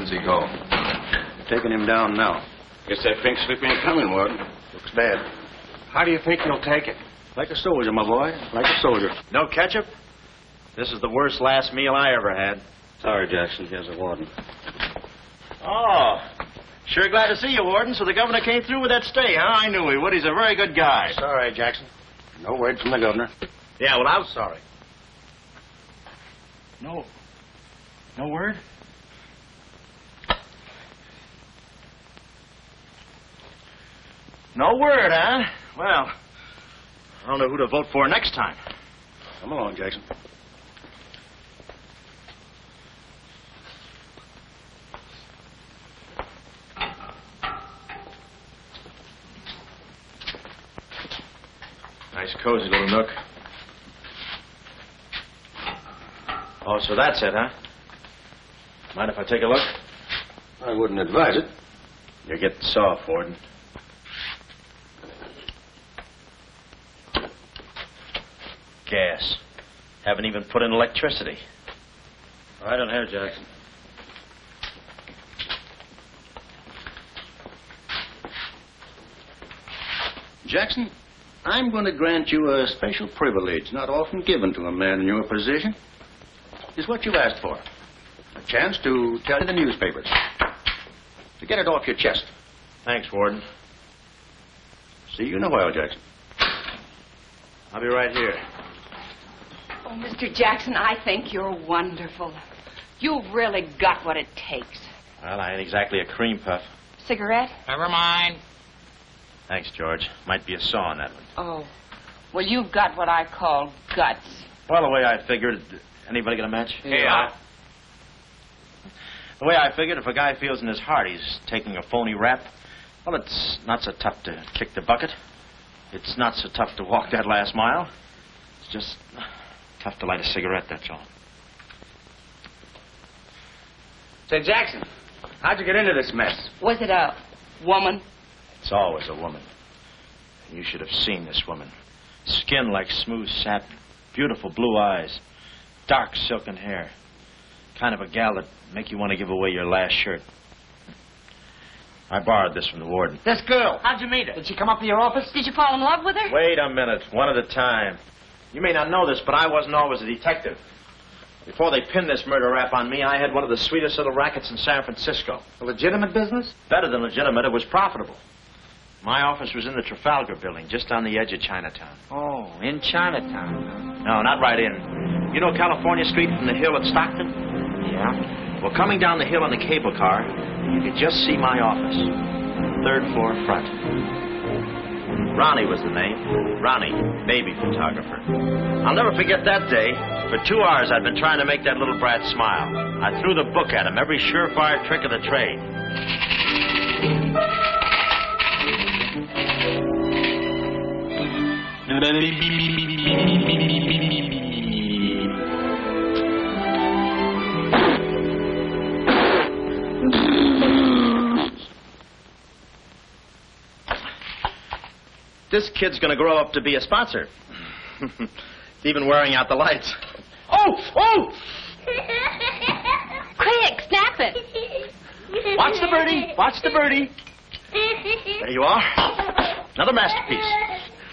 When's he go? Taking him down now. Guess that pink slip ain't coming, Warden. Looks bad. How do you think he'll take it? Like a soldier, my boy. Like a soldier. No ketchup? This is the worst last meal I ever had. Sorry, Jackson. Here's a warden. Oh, sure glad to see you, Warden. So the governor came through with that stay, huh? I knew he would. He's a very good guy. Sorry, Jackson. No word from the governor. Yeah, well, I'm sorry. No word? No word, huh? Well, I don't know who to vote for next time. Come along, Jackson. Nice, cozy little nook. Oh, so that's it, huh? Mind if I take a look? I wouldn't advise it. You're getting soft, Warden. Gas. Haven't even put in electricity. Right on here, Jackson. Jackson, I'm going to grant you a special privilege not often given to a man in your position. It's what you asked for. A chance to tell in the newspapers. To get it off your chest. Thanks, Warden. See you in a while, Jackson. I'll be right here. Oh, Mr. Jackson, I think you're wonderful. You've really got what it takes. Well, I ain't exactly a cream puff. Cigarette? Never mind. Thanks, George. Might be a saw in that one. Oh. Well, you've got what I call guts. Well, the way I figured... Anybody got a match? Yeah. The way I figured, if a guy feels in his heart he's taking a phony rap, well, it's not so tough to kick the bucket. It's not so tough to walk that last mile. It's just tough to light a cigarette, that's all. Say, Jackson, how'd you get into this mess? Was it a woman? It's always a woman. You should have seen this woman. Skin like smooth satin, beautiful blue eyes, dark silken hair. Kind of a gal that'd make you want to give away your last shirt. I borrowed this from the warden. This girl, how'd you meet her? Did she come up to your office? Did you fall in love with her? Wait a minute, one at a time. You may not know this, but I wasn't always a detective. Before they pinned this murder rap on me, I had one of the sweetest little rackets in San Francisco. A legitimate business? Better than legitimate, it was profitable. My office was in the Trafalgar building, just on the edge of Chinatown. Oh, in Chinatown. No, not right in. You know California Street from the hill at Stockton? Yeah? Well, coming down the hill on the cable car, you could just see my office. Third floor front. Ronnie was the name. Ronnie, baby photographer. I'll never forget that day. For 2 hours, I'd been trying to make that little brat smile. I threw the book at him, every surefire trick of the trade. This kid's going to grow up to be a sponsor. He's even wearing out the lights. Oh! Quick, snap it. Watch the birdie. Watch the birdie. There you are. Another masterpiece.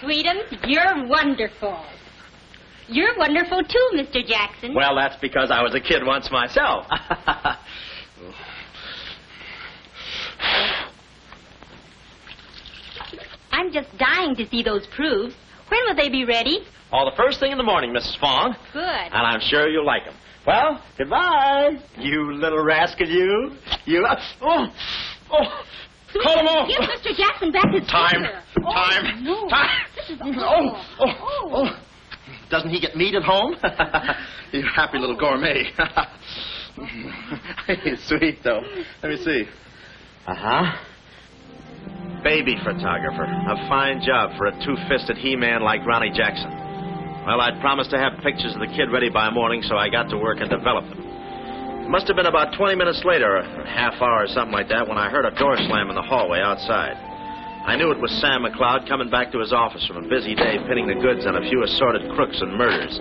Freedom, you're wonderful. You're wonderful, too, Mr. Jackson. Well, that's because I was a kid once myself. I'm just dying to see those proofs. When will they be ready? All the first thing in the morning, Mrs. Fong. Good. And I'm sure you'll like them. Well, goodbye. You little rascal, you. You. Oh. Call him off. Give Mr. Jackson back his Time. finger. Time. No. Time. This is awful. Oh. Doesn't he get meat at home? You happy little gourmet. He's sweet, though. Let me see. Uh-huh. Baby photographer. A fine job for a two-fisted he-man like Ronnie Jackson. Well, I'd promised to have pictures of the kid ready by morning, so I got to work and developed them. It must have been about 20 minutes later, a half hour or something like that, when I heard a door slam in the hallway outside. I knew it was Sam McLeod coming back to his office from a busy day pinning the goods on a few assorted crooks and murders.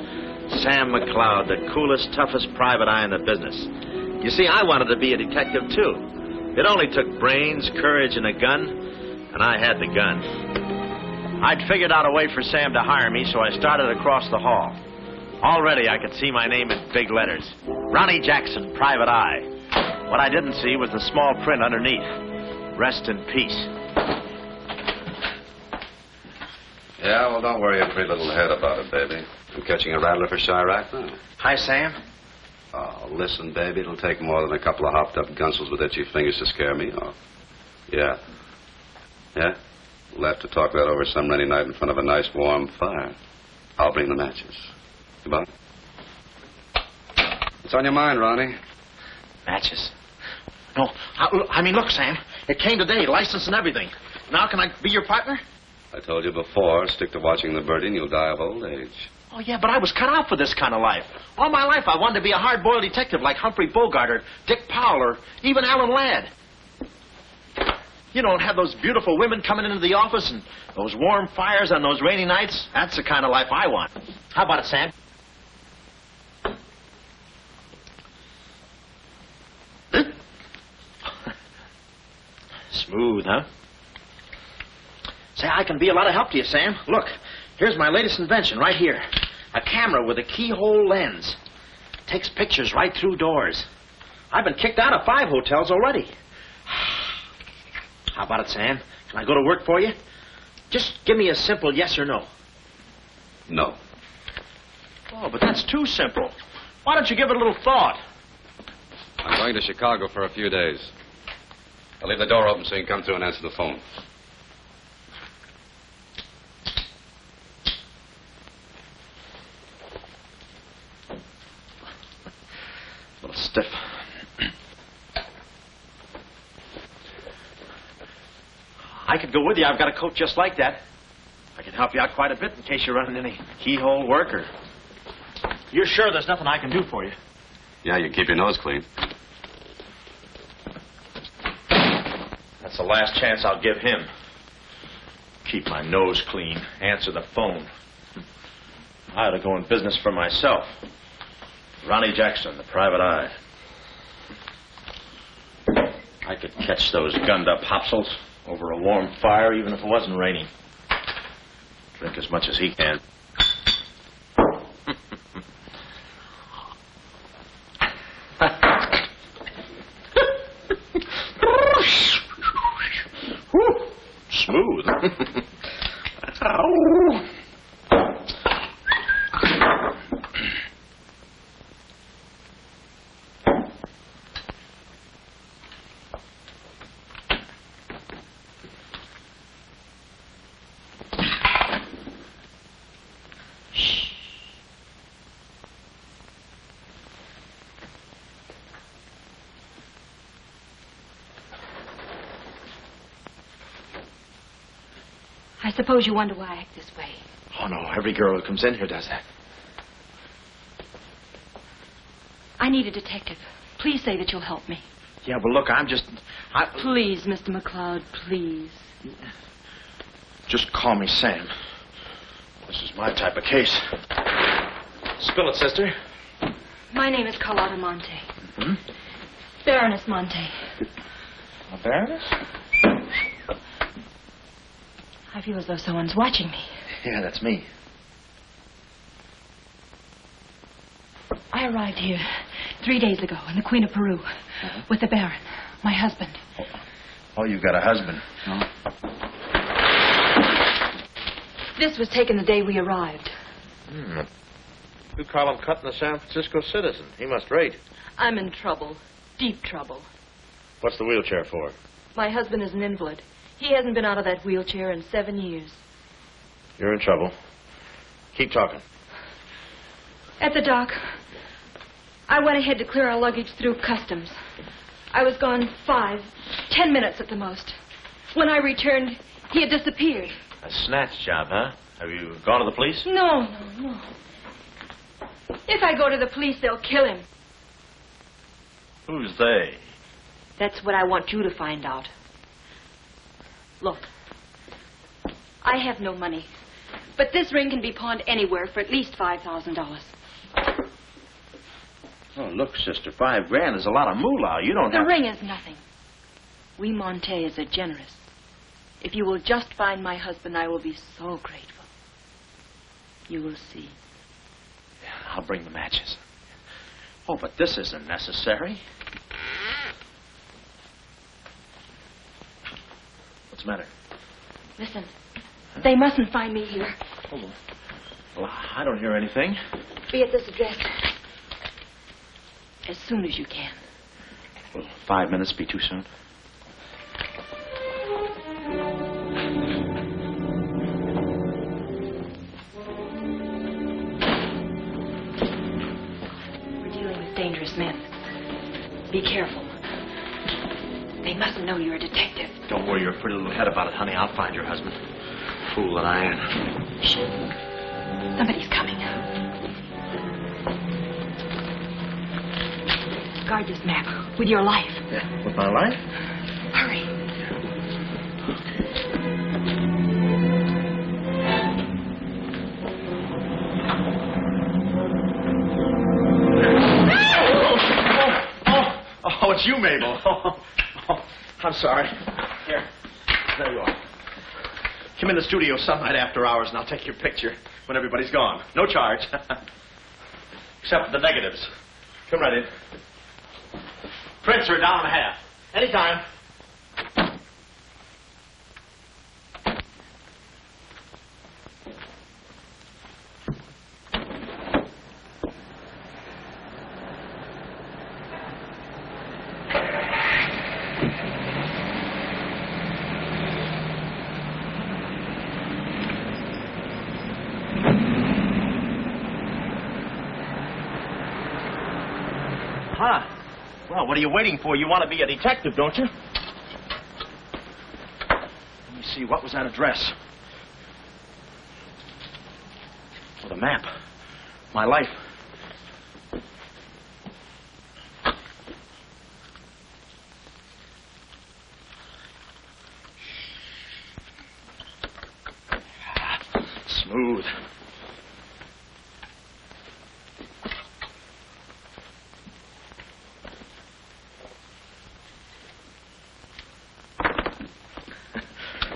Sam McLeod, the coolest, toughest private eye in the business. You see, I wanted to be a detective, too. It only took brains, courage, and a gun, and I had the gun. I'd figured out a way for Sam to hire me, so I started across the hall. Already, I could see my name in big letters. Ronnie Jackson, Private Eye. What I didn't see was the small print underneath. Rest in peace. Yeah, well, don't worry your pretty little head about it, baby. I'm catching a rattler for Chirac now. Hi, Sam. Oh, listen, baby, it'll take more than a couple of hopped-up gunsels with itchy fingers to scare me off. Yeah. Yeah? We'll have to talk that over some rainy night in front of a nice warm fire. I'll bring the matches. Goodbye. What's on your mind, Ronnie? Matches. No, I mean, look, Sam. It came today, license and everything. Now can I be your partner? I told you before, stick to watching the birdie and you'll die of old age. Oh, yeah, but I was cut out for this kind of life. All my life I wanted to be a hard-boiled detective like Humphrey Bogart or Dick Powell or even Alan Ladd. You don't have those beautiful women coming into the office and those warm fires on those rainy nights. That's the kind of life I want. How about it, Sam? Smooth, huh? Say, I can be a lot of help to you, Sam. Look, here's my latest invention right here. A camera with a keyhole lens. Takes pictures right through doors. I've been kicked out of 5 hotels already. How about it, Sam? Can I go to work for you? Just give me a simple yes or no. No. Oh, but that's too simple. Why don't you give it a little thought? I'm going to Chicago for a few days. I'll leave the door open so you can come through and answer the phone. A little stiff. I could go with you. I've got a coat just like that. I can help you out quite a bit in case you're running any keyhole work or... You're sure there's nothing I can do for you? Yeah, you can keep your nose clean. That's the last chance I'll give him. Keep my nose clean. Answer the phone. I ought to go in business for myself. Ronnie Jackson, the Private Eye. I could catch those gunned-up hopsels over a warm fire even if it wasn't raining. Drink as much as he can. Smooth. Ow. I suppose you wonder why I act this way. Oh, no. Every girl who comes in here does that. I need a detective. Please say that you'll help me. Yeah, but look, I'm just... Please, Mr. McLeod, please. Just call me Sam. This is my type of case. Spill it, sister. My name is Carlotta Monte. Hmm? Baroness Monte. A baroness? I feel as though someone's watching me. Yeah, that's me. I arrived here 3 days ago in the Queen of Peru with the Baron, my husband. Oh, you've got a husband. Oh. This was taken the day we arrived. You call him cutting a San Francisco citizen. He must rate. I'm in trouble. Deep trouble. What's the wheelchair for? My husband is an invalid. He hasn't been out of that wheelchair in 7 years. You're in trouble. Keep talking. At the dock, I went ahead to clear our luggage through customs. I was gone 5, 10 minutes at the most. When I returned, he had disappeared. A snatch job, huh? Have you gone to the police? No. If I go to the police, they'll kill him. Who's they? That's what I want you to find out. Look, I have no money, but this ring can be pawned anywhere for at least $5,000. Oh, look, sister, $5,000 is a lot of moolah. You don't The have... ring is nothing. We Montes are generous. If you will just find my husband, I will be so grateful. You will see. I'll bring the matches. Oh, but this isn't necessary. What's the matter? Listen, they mustn't find me here. Oh, well, I don't hear anything. Be at this address. As soon as you can. Will 5 minutes be too soon? We're dealing with dangerous men. Be careful. They mustn't know you're a detective. Don't worry your pretty little head about it, honey. I'll find your husband. Fool that I am. Shh. Somebody's coming. Guard this map with your life. Yeah, with my life? Hurry. Oh, it's you, Mabel. Oh, I'm sorry. Here. There you are. Come in the studio some night after hours, and I'll take your picture when everybody's gone. No charge. Except for the negatives. Come right in. Prints are $1.50. Anytime. Huh. Well, what are you waiting for? You want to be a detective, don't you? Let me see. What was that address? Oh, the map. My life. Smooth.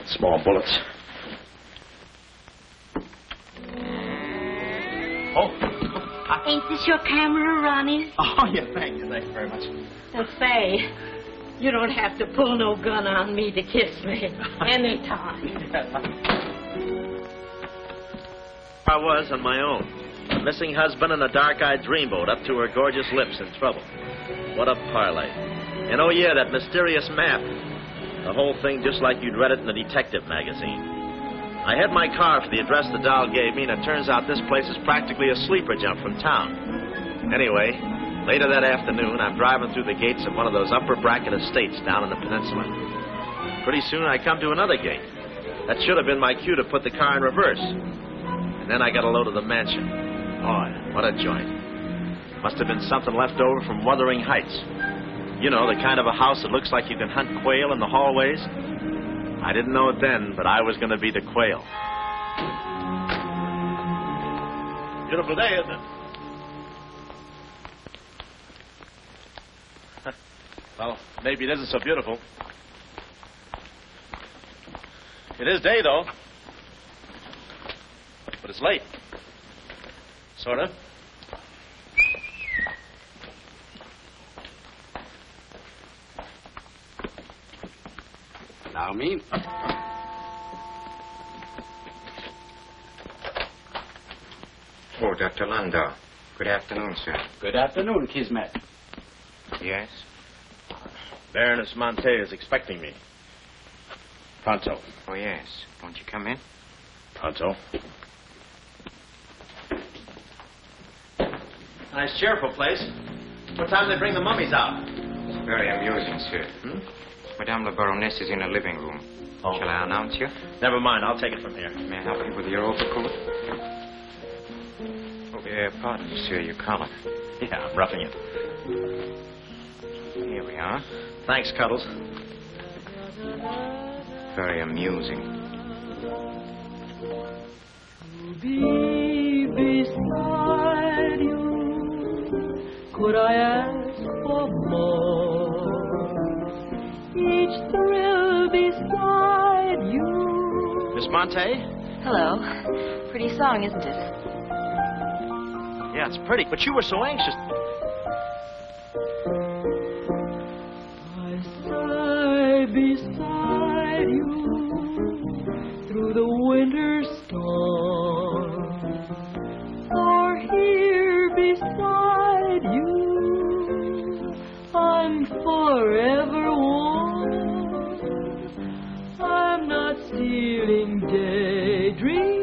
Small bullets. Oh. Ain't this your camera, Ronnie? Oh, yeah, thank you very much. Say, you don't have to pull no gun on me to kiss me anytime. I was on my own. A missing husband and a dark-eyed dreamboat up to her gorgeous lips in trouble. What a parlay. And oh, yeah, that mysterious map. The whole thing just like you'd read it in a detective magazine. I had my car for the address the doll gave me, and it turns out this place is practically a sleeper jump from town. Anyway, later that afternoon, I'm driving through the gates of one of those upper bracket estates down in the peninsula. Pretty soon, I come to another gate. That should have been my cue to put the car in reverse. And then I got a load of the mansion. Boy, what a joint. Must have been something left over from Wuthering Heights. You know, the kind of a house that looks like you can hunt quail in the hallways. I didn't know it then, but I was going to be the quail. Beautiful day, isn't it? Well, maybe it isn't so beautiful. It is day, though. But it's late. Sort of. Allow me. Oh, Dr. Landau. Good afternoon, sir. Good afternoon, Kismet. Yes? Baroness Monte is expecting me. Pronto. Oh, yes. Won't you come in? Pronto. Nice, cheerful place. What time do they bring the mummies out? It's very amusing, sir. Madame la Baroness is in the living room. Oh. Shall I announce you? Never mind. I'll take it from here. May I help you with your overcoat? Oh, pardon me, sir, your collar. Yeah, I'm roughing it. Here we are. Thanks, Cuddles. Very amusing. To be beside you could I ask for more? Each thrill beside you. Miss Monte? Hello. Pretty song, isn't it? Yeah, it's pretty, but you were so anxious. I sigh beside you through the winter storm. For here beside you, I'm forever warm. I'm not stealing daydreams.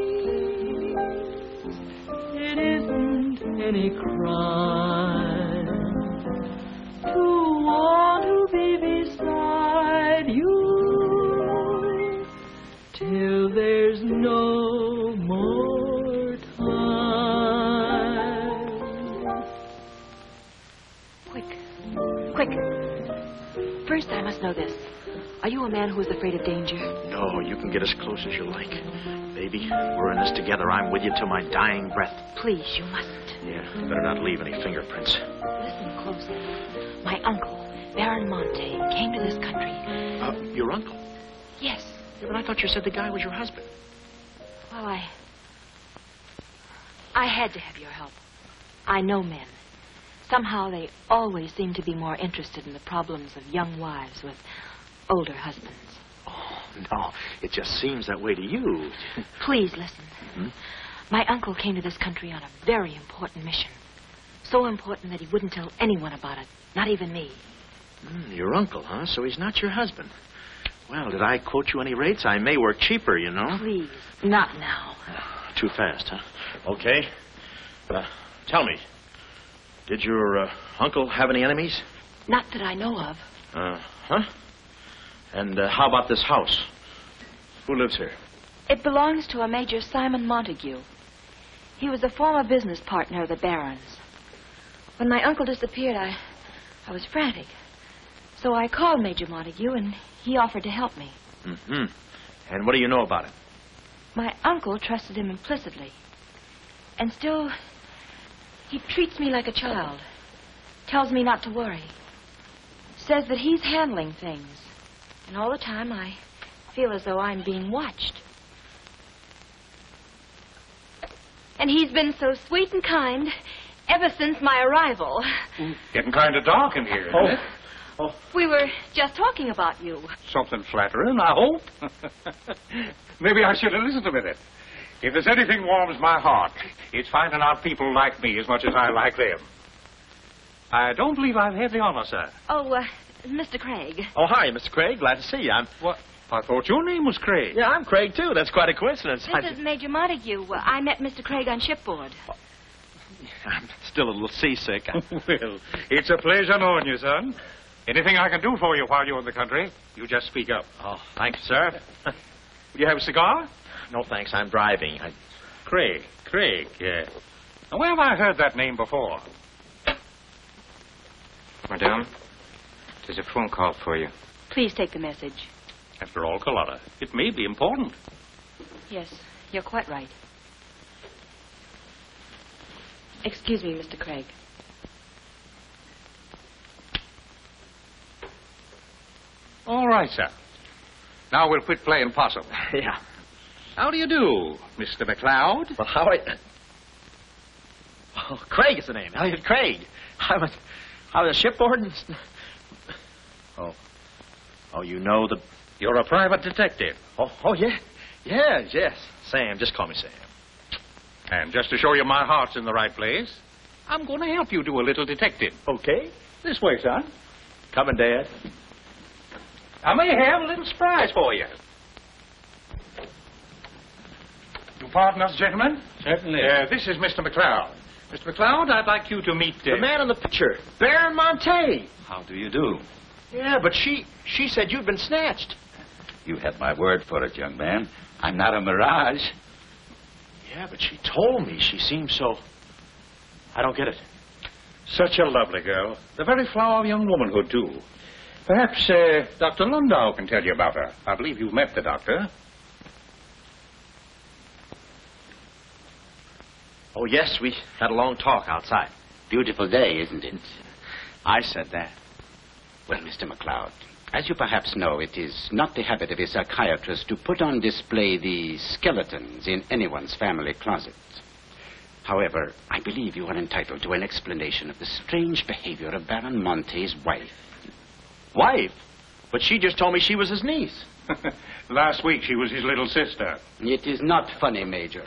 It isn't any crime to want to be beside you till there's no more time. Quick. First, I must know this. Are you a man who is afraid of danger? No, you can get as close as you like. Baby, we're in this together. I'm with you till my dying breath. Please, you mustn't. Yeah, better not leave any fingerprints. Listen closely. My uncle, Baron Monte, came to this country. Your uncle? Yes. Yeah, but I thought you said the guy was your husband. Well, I had to have your help. I know men. Somehow they always seem to be more interested in the problems of young wives with older husbands. Oh, no. It just seems that way to you. Please listen. My uncle came to this country on a very important mission. So important that he wouldn't tell anyone about it, not even me. Your uncle, huh? So he's not your husband. Well, did I quote you any rates? I may work cheaper, you know. Please, not now. Too fast, huh? Okay. Tell me, did your uncle have any enemies? Not that I know of. Huh? And how about this house? Who lives here? It belongs to a Major Simon Montague. He was a former business partner of the Baron's. When my uncle disappeared, I was frantic. So I called Major Montague, and he offered to help me. And what do you know about it? My uncle trusted him implicitly. And still, he treats me like a child. Tells me not to worry. Says that he's handling things. And all the time, I feel as though I'm being watched. And he's been so sweet and kind ever since my arrival. Getting kind of dark in here, isn't it? We were just talking about you. Something flattering, I hope. Maybe I should have listened a minute. If there's anything warms my heart, it's finding out people like me as much as I like them. I don't believe I've had the honor, sir. Oh, Mr. Craig. Oh, hi, Mr. Craig. Glad to see you. What? I thought your name was Craig. Yeah, I'm Craig, too. That's quite a coincidence. This is Major Montague. I met Mr. Craig on shipboard. I'm still a little seasick. Well, it's a pleasure knowing you, son. Anything I can do for you while you're in the country, you just speak up. Oh, thank you, sir. Will you have a cigar? No, thanks. I'm driving. Craig, yeah. Now, where have I heard that name before? Madame, there's a phone call for you. Please take the message. After all, Carlotta, it may be important. Yes, you're quite right. Excuse me, Mr. Craig. All right, sir. Now we'll quit playing possum. Yeah. How do you do, Mr. McLeod? Well, how I... Oh, Craig is the name. Elliot Craig. I was shipboard and... Oh, you know the... You're a private detective. Oh, yeah. Yes. Sam, just call me Sam. And just to show you my heart's in the right place, I'm going to help you do a little detective. Okay. This way, son. Coming, Dad. I may have a little surprise for you. You pardon us, gentlemen? Certainly. This is Mr. McLeod. Mr. McLeod, I'd like you to meet... The man in the picture. Baron Monte. How do you do? Yeah, but she said you'd been snatched. You had my word for it, young man. I'm not a mirage. Yeah, but she told me she seemed so... I don't get it. Such a lovely girl. The very flower of young womanhood, too. Perhaps Dr. Lundau can tell you about her. I believe you've met the doctor. Oh, yes, we had a long talk outside. Beautiful day, isn't it? I said that. Well, Mr. McLeod, as you perhaps know, it is not the habit of a psychiatrist to put on display the skeletons in anyone's family closet. However, I believe you are entitled to an explanation of the strange behavior of Baron Monte's wife. Wife? But she just told me she was his niece. Last week she was his little sister. It is not funny, Major.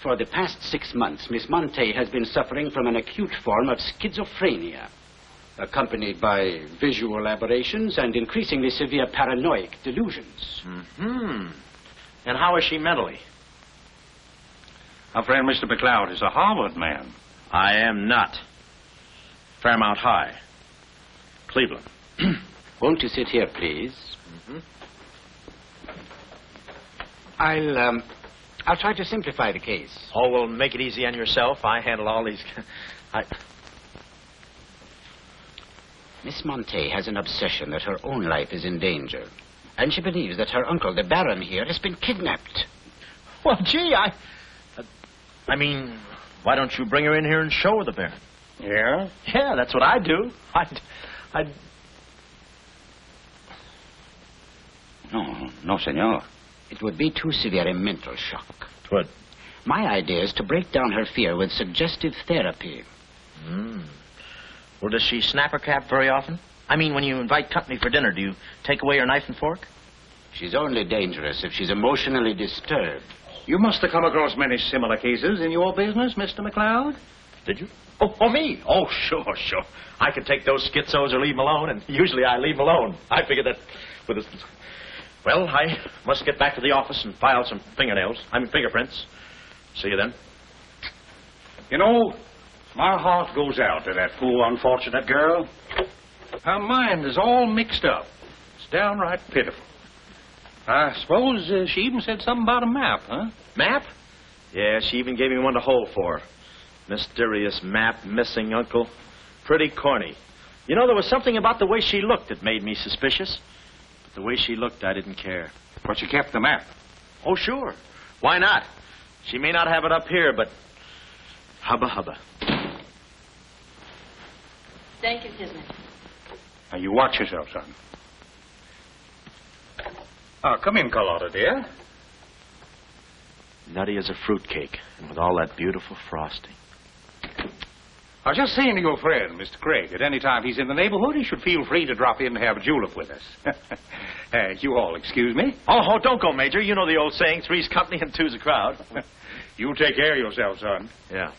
For the past 6 months, Miss Monte has been suffering from an acute form of schizophrenia, accompanied by visual aberrations and increasingly severe paranoid delusions. Mm-hmm. And how is she mentally? Our friend Mr. McLeod is a Harvard man. I am not. Fairmount High. Cleveland. Won't you sit here, please? Mm-hmm. I'll try to simplify the case. Oh, well, make it easy on yourself. I handle all these... Miss Monte has an obsession that her own life is in danger. And she believes that her uncle, the Baron here, has been kidnapped. Well, gee, I mean, why don't you bring her in here and show her the Baron? Yeah? Yeah, that's what I'd do. No, senor. It would be too severe a mental shock. What? My idea is to break down her fear with suggestive therapy. Well, does she snap her cap very often? I mean, when you invite company for dinner, do you take away her knife and fork? She's only dangerous if she's emotionally disturbed. You must have come across many similar cases in your business, Mr. McLeod. Did you? Oh, me? Oh, sure. I could take those schizos or leave them alone, and usually I leave them alone. I figure that with a... Well, I must get back to the office and file some fingerprints. See you then. You know, my heart goes out to that poor, unfortunate girl. Her mind is all mixed up. It's downright pitiful. I suppose she even said something about a map, huh? Map? Yeah, she even gave me one to hold for. Mysterious map, missing uncle. Pretty corny. You know, there was something about the way she looked that made me suspicious. But the way she looked, I didn't care. But she kept the map. Oh, sure. Why not? She may not have it up here, but... Hubba. Thank you, Kismet. Now, you watch yourself, son. Come in, Carlotta, dear. Nutty as a fruitcake, and with all that beautiful frosting. I was just saying to your friend, Mr. Craig, at any time he's in the neighborhood, he should feel free to drop in and have a julep with us. You all excuse me. Oh, don't go, Major. You know the old saying, three's company and two's a crowd. You take care of yourself, son. Yeah.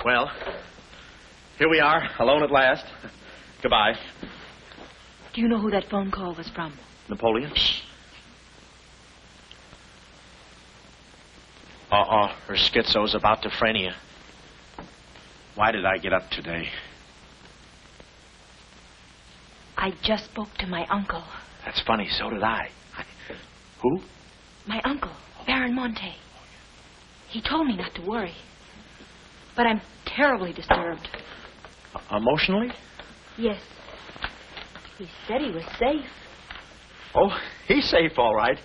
Well, here we are, alone at last. Goodbye. Do you know who that phone call was from? Napoleon? Her schizo's about to phrenia. Why did I get up today? I just spoke to my uncle. That's funny, so did I. Who? My uncle, Baron Monte. He told me not to worry. But I'm terribly disturbed. Emotionally? Yes. He said he was safe. Oh, he's safe, all right.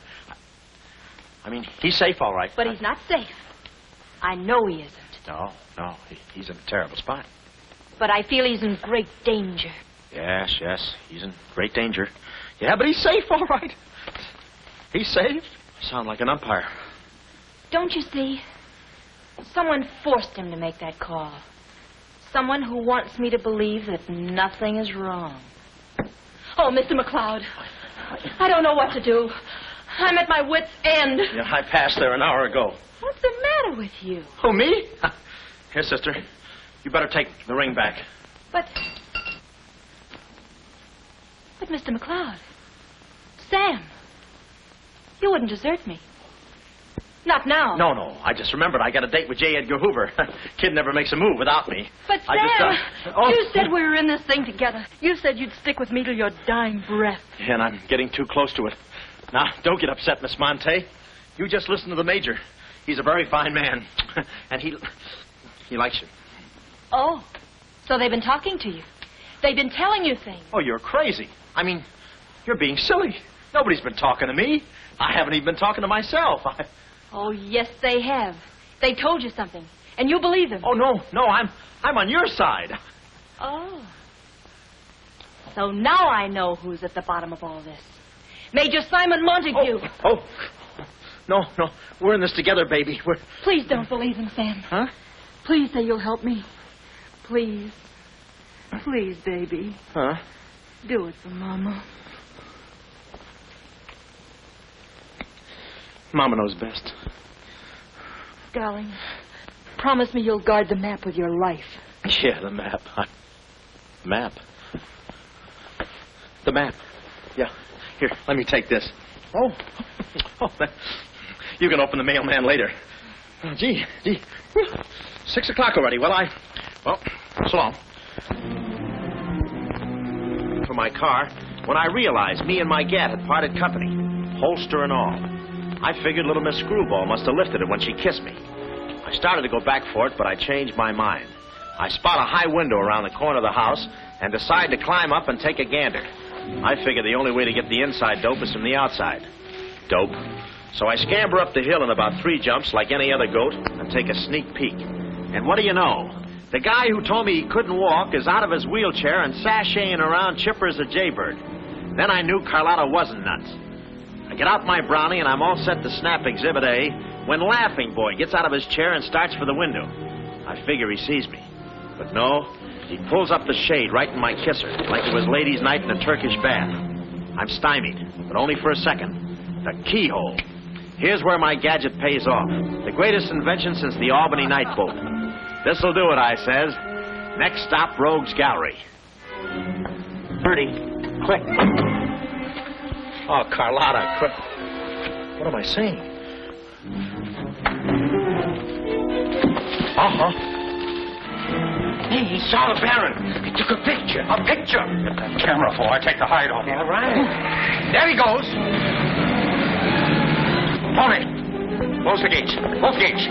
I mean, he's safe, all right. But he's not safe. I know he isn't. No. He's in a terrible spot. But I feel he's in great danger. Yes. He's in great danger. Yeah, but he's safe, all right. He's safe. Sound like an umpire. Don't you see? Someone forced him to make that call. Someone who wants me to believe that nothing is wrong. Oh, Mr. McLeod, I don't know what to do. I'm at my wit's end. Yeah, I passed there an hour ago. What's the matter with you? Oh, me? Here, sister. You better take the ring back. But Mr. McLeod, Sam, you wouldn't desert me. Not now. No. I just remembered I got a date with J. Edgar Hoover. Kid never makes a move without me. But Sam, you said we were in this thing together. You said you'd stick with me till your dying breath. Yeah, and I'm getting too close to it. Now, don't get upset, Miss Monte. You just listen to the Major. He's a very fine man. And he likes you. Oh, so they've been talking to you. They've been telling you things. Oh, you're crazy. I mean, you're being silly. Nobody's been talking to me. I haven't even been talking to myself. Oh, yes, they have. They told you something. And you believe him. Oh, no, I'm on your side. Oh. So now I know who's at the bottom of all this. Major Simon Montague. Oh. No, we're in this together, baby. Please don't believe him, Sam. Huh? Please say you'll help me. Please. Please, baby. Huh? Do it for Mama. Mama knows best. Darling, promise me you'll guard the map with your life. Yeah, the map. Map? The map. Yeah. Here, let me take this. Oh, you can open the mailman later. Oh, gee. 6 o'clock already. Well, so long. For my car, when I realized me and my gat had parted company, holster and all, I figured little Miss Screwball must have lifted it when she kissed me. I started to go back for it, but I changed my mind. I spot a high window around the corner of the house and decide to climb up and take a gander. I figure the only way to get the inside dope is from the outside. Dope. So I scamper up the hill in about 3 jumps like any other goat and take a sneak peek. And what do you know? The guy who told me he couldn't walk is out of his wheelchair and sashaying around chipper as a jaybird. Then I knew Carlotta wasn't nuts. I get out my brownie and I'm all set to snap Exhibit A when Laughing Boy gets out of his chair and starts for the window. I figure he sees me. But no, he pulls up the shade right in my kisser, like it was ladies' night in a Turkish bath. I'm stymied, but only for a second. The keyhole. Here's where my gadget pays off. The greatest invention since the Albany night boat. This'll do it, I says. Next stop, Rogue's Gallery. Bertie, quick. Oh, Carlotta, quick. What am I saying? Uh-huh. Hey, he saw the Baron. He took a picture. A picture? Get that camera for I take the hide off. Yeah, right. There he goes. Polly, close the gates. Both gates.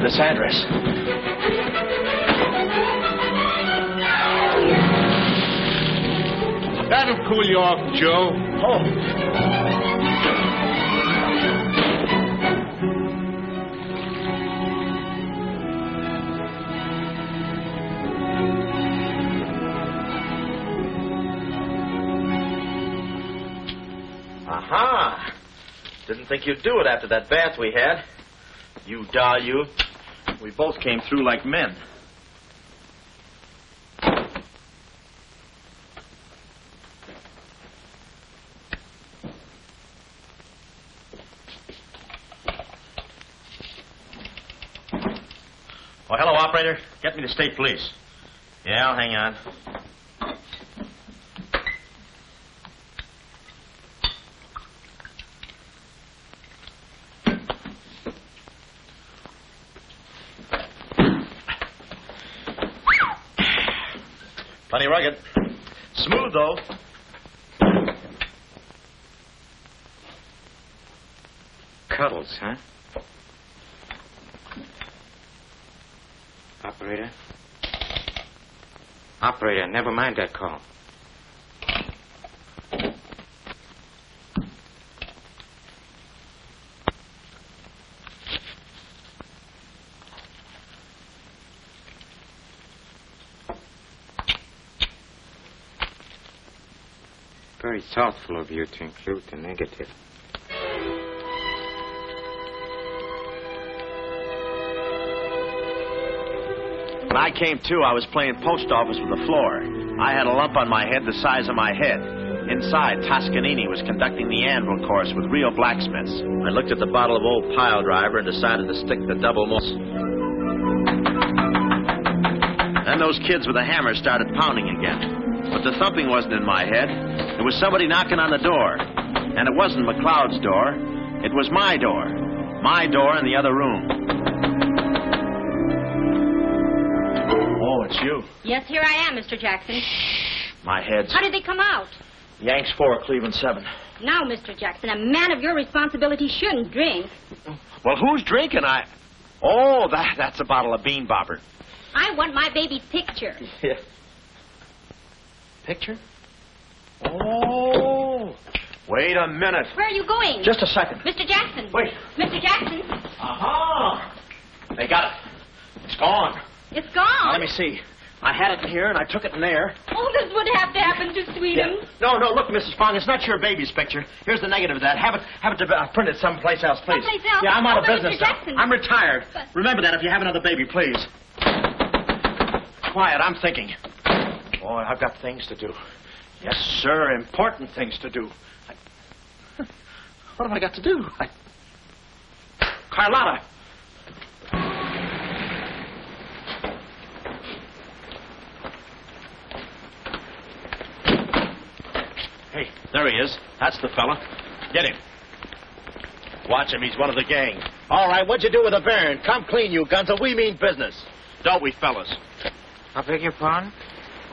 This address. That'll cool you off, Joe. Aha! Didn't think you'd do it after that bath we had. You doll, you. We both came through like men. Oh, hello, operator. Get me to state police. Yeah, I'll hang on. Plenty rugged. Smooth, though. Cuddles, huh? Operator? Operator, never mind that call. Very thoughtful of you to include the negative. When I came to, I was playing post office with the floor. I had a lump on my head the size of my head. Inside, Toscanini was conducting the anvil course with real blacksmiths. I looked at the bottle of old pile driver and decided to stick the double malt. Then those kids with the hammer started pounding again. But the thumping wasn't in my head. It was somebody knocking on the door. And it wasn't McLeod's door. It was my door. My door in the other room. Oh, it's you. Yes, here I am, Mr. Jackson. My head's... How did they come out? Yanks 4, Cleveland 7. Now, Mr. Jackson, a man of your responsibility shouldn't drink. Well, who's drinking? Oh, that's a bottle of Bean Bobber. I want my baby's picture. Yeah. Picture? Oh. Wait a minute. Where are you going? Just a second. Mr. Jackson. Wait. Mr. Jackson. Aha! They got it. It's gone. It's gone? Now, let me see. I had it in here, and I took it in there. Oh, this would have to happen to Sweetums. Yeah. No, look, Mrs. Fong, it's not your baby's picture. Here's the negative of that. Have it printed someplace else, please. Someplace else? Yeah, I'm out of But business Mr. now. Jackson. I'm retired. But... Remember that if you have another baby, please. Quiet, I'm thinking. Boy, I've got things to do. Yes, sir, important things to do. What have I got to do? Carlotta. Hey, there he is. That's the fella. Get him. Watch him. He's one of the gang. All right, what'd you do with the baron? Come clean, you guns. We mean business. Don't we, fellas? I beg your pardon?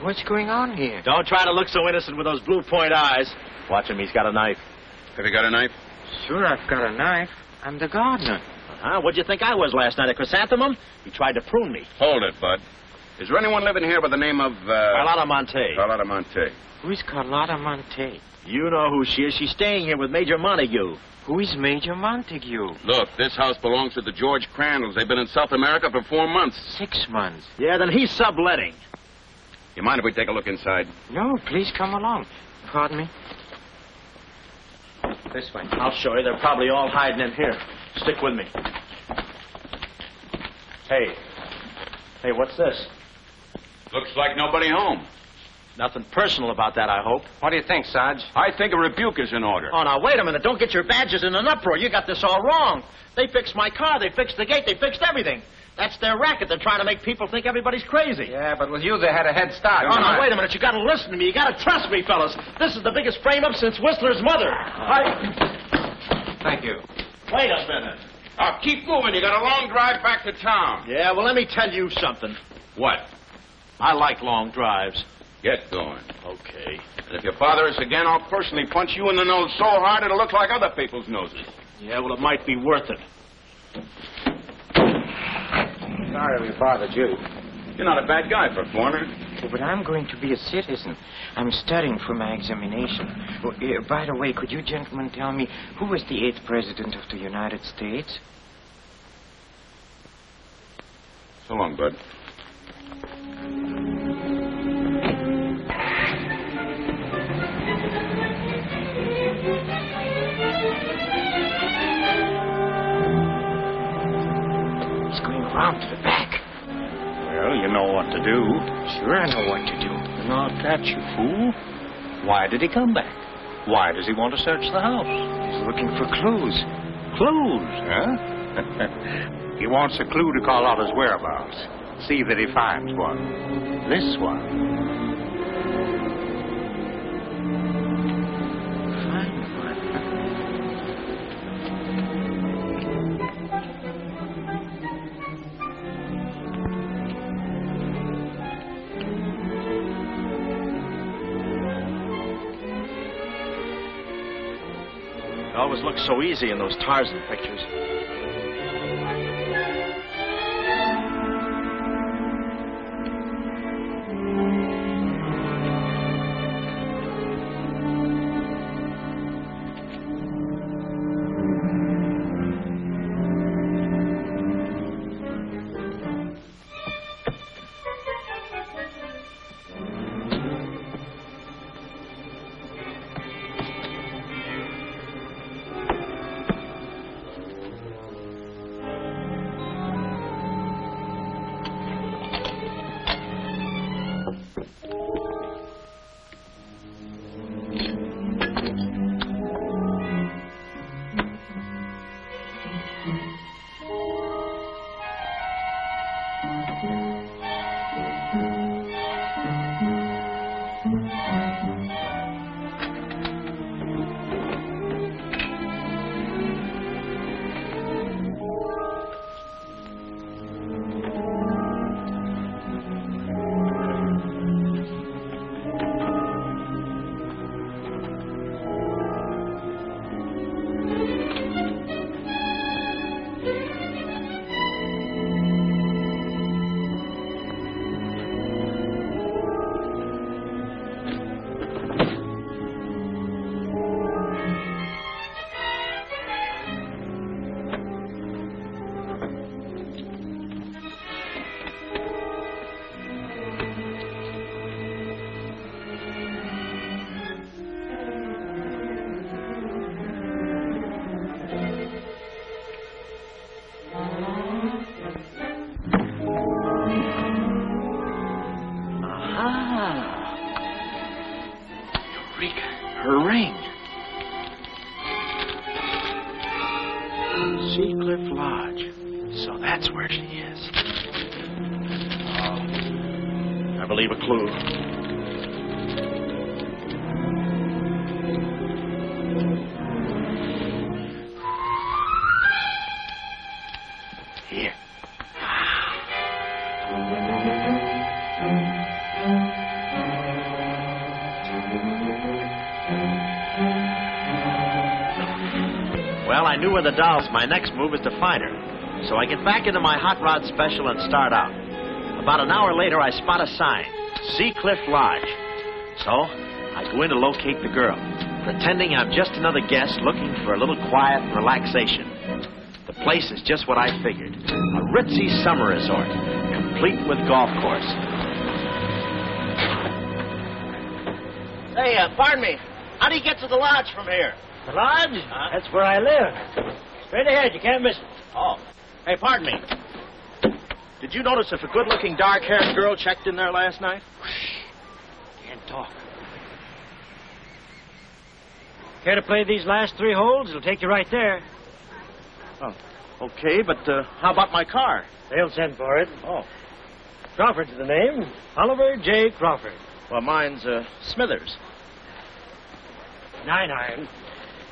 What's going on here? Don't try to look so innocent with those blue point eyes. Watch him. He's got a knife. Have you got a knife? Sure, I've got a knife. I'm the gardener. What'd you think I was last night, a chrysanthemum? He tried to prune me. Hold it, Bud. Is there anyone living here by the name of, Carlotta Monte. Carlotta Monte. Who is Carlotta Monte? You know who she is. She's staying here with Major Montague. Who is Major Montague? Look, this house belongs to the George Crandalls. They've been in South America for 4 months. 6 months. Yeah, then he's subletting. You mind if we take a look inside? No, please come along. Pardon me? This way. I'll show you. They're probably all hiding in here. Stick with me. Hey, what's this? Looks like nobody home. Nothing personal about that, I hope. What do you think, Sarge? I think a rebuke is in order. Oh, now, wait a minute. Don't get your badges in an uproar. You got this all wrong. They fixed my car. They fixed the gate. They fixed everything. That's their racket. They're trying to make people think everybody's crazy. Yeah, but with you, they had a head start. Oh, now, wait a minute. You got to listen to me. You got to trust me, fellas. This is the biggest frame-up since Whistler's mother. Thank you. Wait a minute. Keep moving. You got a long drive back to town. Yeah, well, let me tell you something. What? I like long drives. Get going. Okay. And if you bother us again, I'll personally punch you in the nose so hard it'll look like other people's noses. Yeah, well, it might be worth it. Sorry we bothered you. You're not a bad guy for a foreigner. Oh, but I'm going to be a citizen. I'm studying for my examination. Oh, by the way, could you gentlemen tell me who was the 8th president of the United States? So long, Bud. He's going around to the back. Well, you know what to do. Sure, I know what to do. Not that, you fool. Why did he come back? Why does he want to search the house? He's looking for clues. Clues, huh? He wants a clue to call out his whereabouts. See that he finds one. This one. It always looks so easy in those Tarzan pictures. Her ring. Seacliff Lodge. So that's where she is. Oh, I believe a clue. Here. Well, I knew where the doll's. My next move is to find her. So I get back into my hot rod special and start out. About an hour later, I spot a sign, Seacliff Lodge. So I go in to locate the girl, pretending I'm just another guest looking for a little quiet and relaxation. The place is just what I figured, a ritzy summer resort, complete with golf course. Hey, pardon me. How do you get to the lodge from here? The lodge? That's where I live. Straight ahead, you can't miss it. Oh. Hey, pardon me. Did you notice if a good-looking, dark-haired girl checked in there last night? Can't talk. Care to play these last 3 holes? It'll take you right there. Oh, okay, but how about my car? They'll send for it. Oh. Crawford's the name. Oliver J. Crawford. Well, mine's Smithers. 9 iron.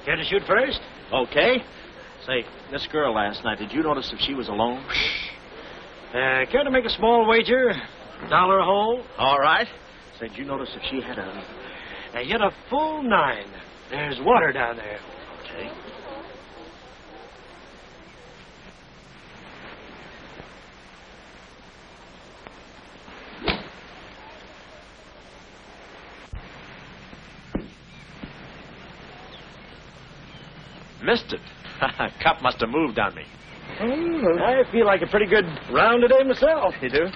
Care to shoot first? Okay. Say, this girl last night, did you notice if she was alone? Care to make a small wager? $1 a hole? All right. Say, did you notice if she had a... You get a full 9. There's water down there. Okay. Two-fisted. Cup must have moved on me. I feel like a pretty good round today myself. You do?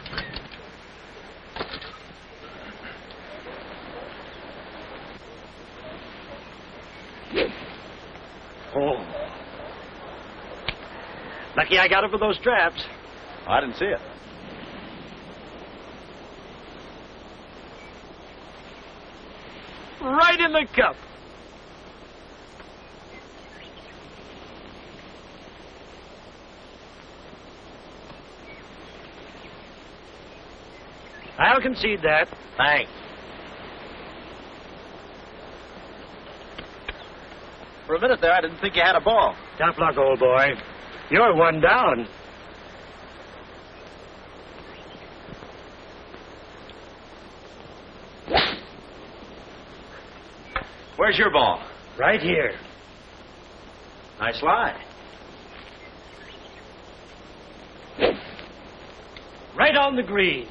Oh. Lucky I got over those traps. Oh, I didn't see it. Right in the cup. I'll concede that. Thanks. For a minute there, I didn't think you had a ball. Tough luck, old boy. You're one down. Where's your ball? Right here. Nice lie. Right on the green.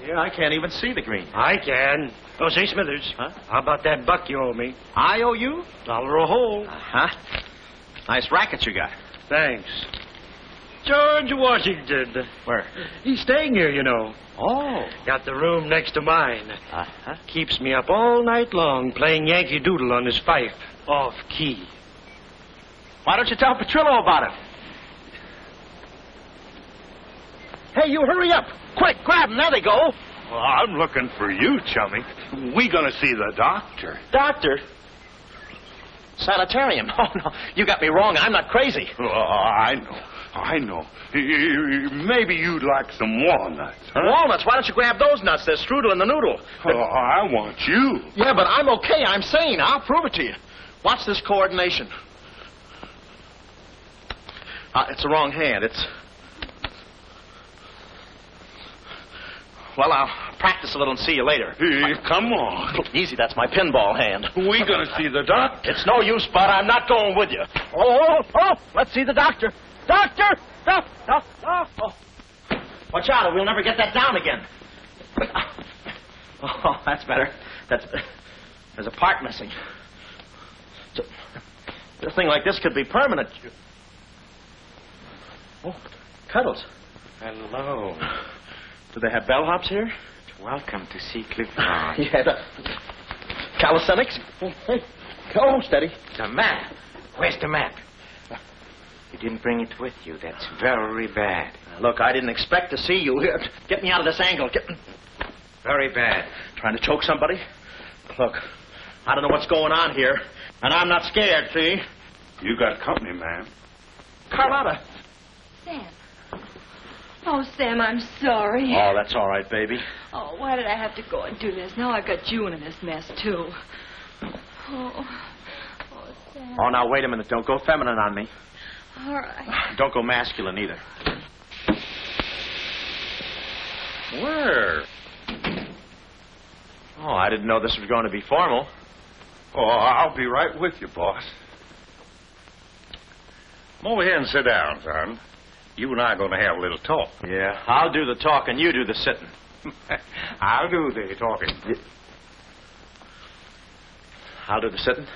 Yeah, I can't even see the green. I can. Oh, say, Smithers. Huh? How about that buck you owe me? I owe you? $1 a hole. Uh-huh. Nice racket you got. Thanks. George Washington. Where? He's staying here, you know. Oh. Got the room next to mine. Uh-huh. Keeps me up all night long playing Yankee Doodle on his fife. Off key. Why don't you tell Petrillo about it? Hey, you hurry up. Quick, grab them. There they go. Well, I'm looking for you, Chummy. We gonna see the doctor. Doctor? Sanitarium. Oh, no. You got me wrong. I'm not crazy. Oh, I know. Maybe you'd like some walnuts. Huh? Walnuts? Why don't you grab those nuts? There's strudel in the noodle. Oh, I want you. Yeah, but I'm okay. I'm sane. I'll prove it to you. Watch this coordination. It's the wrong hand. It's... Well, I'll practice a little and see you later. Hey, come on. Easy, that's my pinball hand. We gonna see the doctor. It's no use, Bud. I'm not going with you. Oh, let's see the doctor. Doctor! Oh. Watch out, or we'll never get that down again. Oh, that's better. There's a part missing. A thing like this could be permanent. Oh, Cuddles. Hello. Do they have bellhops here? Welcome to see Cliff Lodge. Yeah, the calisthenics. Hey, go steady. The map. Where's the map? You didn't bring it with you. That's very bad. Look, I didn't expect to see you here. Get me out of this angle. Very bad. Trying to choke somebody? Look, I don't know what's going on here, and I'm not scared, see? You got company, ma'am. Carlotta. Sam. Oh, Sam, I'm sorry. Oh, that's all right, baby. Oh, why did I have to go and do this? Now I've got you in this mess, too. Oh, Sam. Oh, now, wait a minute. Don't go feminine on me. All right. Don't go masculine, either. Where? Oh, I didn't know this was going to be formal. Oh, I'll be right with you, boss. Come over here and sit down, son. You and I are going to have a little talk. Yeah, I'll do the talking, you do the sitting. I'll do the talking. I'll do the sitting.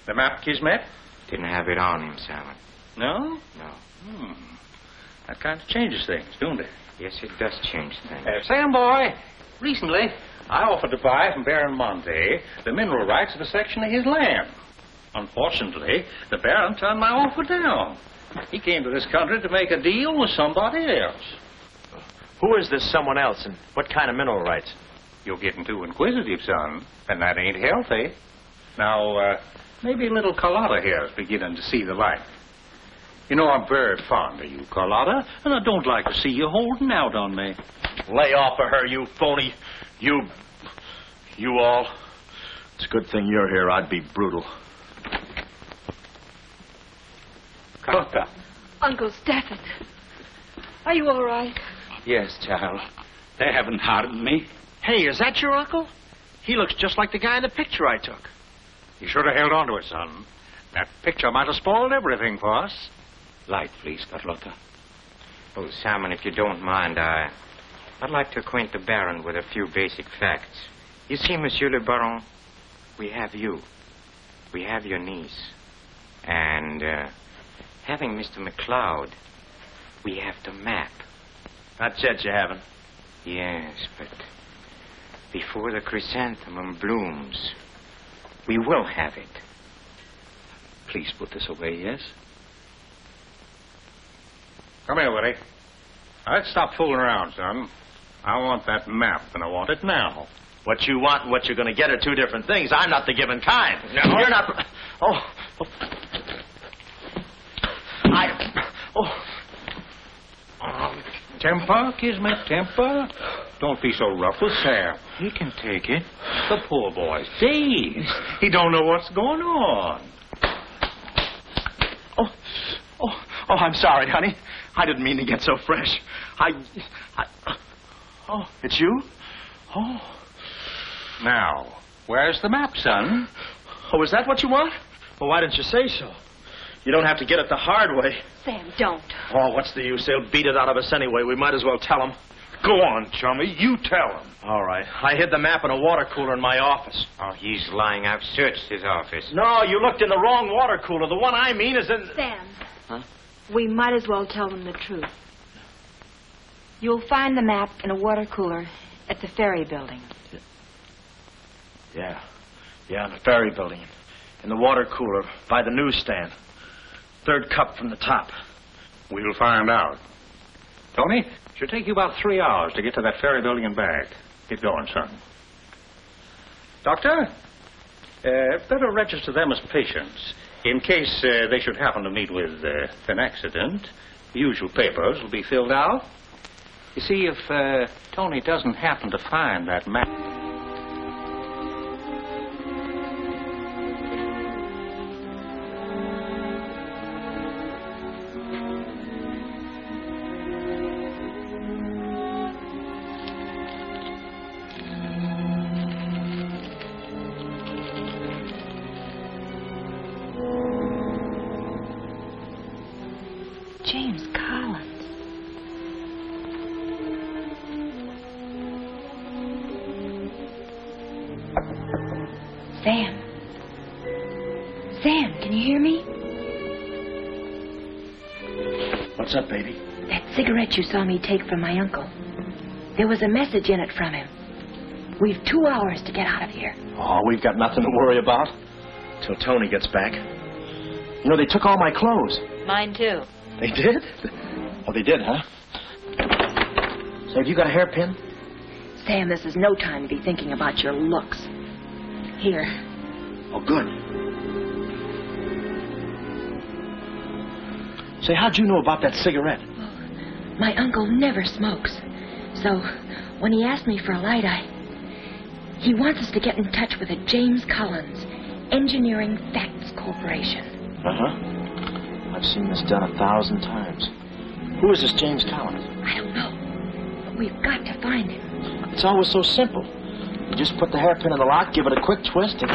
The map, Kismet? Didn't have it on him, Simon. No? No. That kind of changes things, don't it? Yes, it does change things. Sam, boy, recently I offered to buy from Baron Monte the mineral rights of a section of his land. Unfortunately, the Baron turned my offer down. He came to this country to make a deal with somebody else. Who is this someone else, and what kind of mineral rights? You're getting too inquisitive, son, and that ain't healthy. Now, maybe little Carlotta here is beginning to see the light. You know, I'm very fond of you, Carlotta, and I don't like to see you holding out on me. Lay off of her, you phony. You all. It's a good thing you're here. I'd be brutal. Carlotta. Uncle Stafford. Are you all right? Yes, child. They haven't hardened me. Hey, is that your uncle? He looks just like the guy in the picture I took. You should have held on to it, son. That picture might have spoiled everything for us. Light, please, Carlotta. Oh, Simon, if you don't mind, I'd like to acquaint the Baron with a few basic facts. You see, Monsieur le Baron, we have you. We have your niece. And, having Mr. McLeod, we have the map. Not yet, you haven't. Yes, but before the chrysanthemum blooms, we will have it. Please put this away, yes? Come here, Willie. Let's stop fooling around, son. I want that map, and I want it now. What you want and what you're going to get are two different things. I'm not the given kind. No. You're not... Temper, Kismet, temper. Don't be so rough with Sam. He can take it. The poor boy's dazed. He don't know what's going on. Oh, I'm sorry, honey. I didn't mean to get so fresh. Oh, it's you? Oh. Now, where's the map, son? Oh, is that what you want? Well, why didn't you say so? You don't have to get it the hard way. Sam, don't. Oh, what's the use? They'll beat it out of us anyway. We might as well tell them. Go on, chummy. You tell him. All right. I hid the map in a water cooler in my office. Oh, he's lying. I've searched his office. No, you looked in the wrong water cooler. The one I mean is in... Sam. Huh? We might as well tell them the truth. You'll find the map in a water cooler at the ferry building. Yeah, in the ferry building. In the water cooler by the newsstand. Third cup from the top. We'll find out. Tony, should take you about 3 hours to get to that ferry building and back. Get going, son. Doctor, better register them as patients. In case they should happen to meet with an accident, the usual papers will be filled out. You see, if Tony doesn't happen to find that map... James Collins. Sam. Sam, can you hear me? What's up, baby? That cigarette you saw me take from my uncle. There was a message in it from him. We've 2 hours to get out of here. Oh, we've got nothing to worry about. Till Tony gets back. You know, they took all my clothes. Mine, too. They did? Oh, they did, huh? So have you got a hairpin? Sam, this is no time to be thinking about your looks. Here. Oh, good. Say, how'd you know about that cigarette? Well, my uncle never smokes. So, when he asked me for a light, he wants us to get in touch with a James Collins, Engineering Facts Corporation. Uh-huh. I've seen this done 1,000 times. Who is this James Collins? I don't know. But we've got to find him. It's always so simple. You just put the hairpin in the lock, give it a quick twist, and...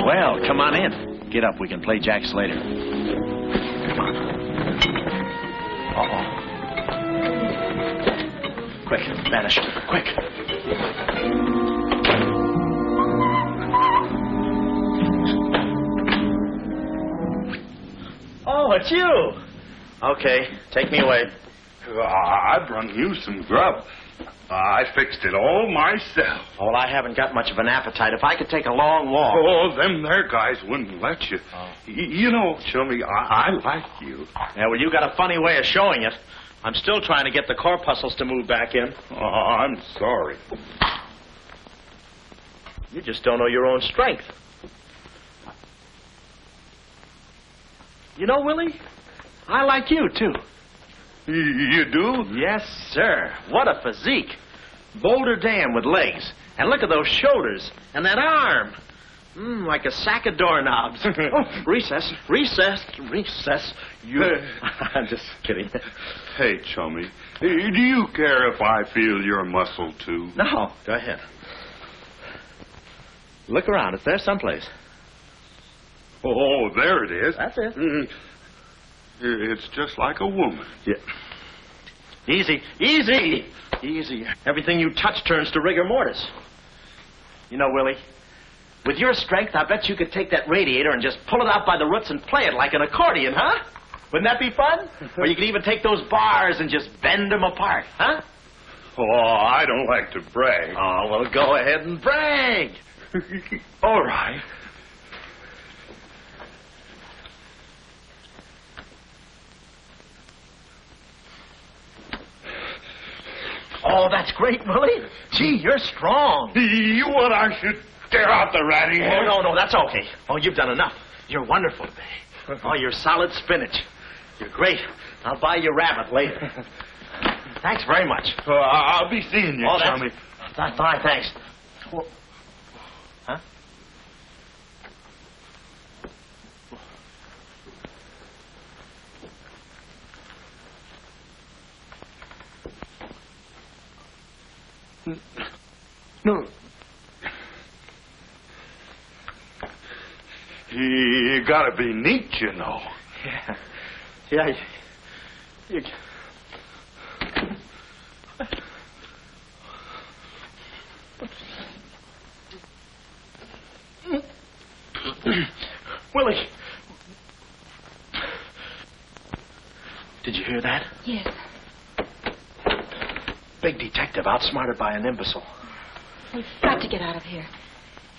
Well, come on in. Get up. We can play jacks later. Come on. Uh-oh. Quick, vanish. Quick. Oh, it's you. Okay, take me away. I brung you some grub. I fixed it all myself. Oh, well, I haven't got much of an appetite. If I could take a long walk... Oh, them there guys wouldn't let you. Oh. You know, Chummy, I like you. Yeah, well, you got a funny way of showing it. I'm still trying to get the corpuscles to move back in. Oh, I'm sorry. You just don't know your own strength. You know, Willie, I like you, too. You do? Yes, sir. What a physique. Boulder Dam with legs. And look at those shoulders. And that arm. Like a sack of doorknobs. Oh, recess. You... I'm just kidding. Hey, Chummy, do you care if I feel your muscle, too? No, go ahead. Look around. It's there someplace. Oh, there it is. That's it. It's just like a woman. Yeah. Easy. Everything you touch turns to rigor mortis. You know, Willie, With your strength, I bet you could take that radiator and just pull it out by the roots and play it like an accordion, huh? Wouldn't that be fun? Or you could even take those bars and just bend them apart, huh? Oh, I don't like to brag. Oh, well, go ahead and brag. All right. Oh, that's great, Willie. Gee, you're strong. You want I should tear out the ratty hair? Oh, no, that's okay. Oh, you've done enough. You're wonderful today. Oh, you're solid spinach. You're great. I'll buy you rabbit later. Thanks very much. I'll be seeing you, chummy. That's fine, thanks. Well, huh? No. You gotta be neat, you know. Yeah. Yeah. You... Willie. Did you hear that? Yes. Big detective outsmarted by an imbecile. We've got to get out of here.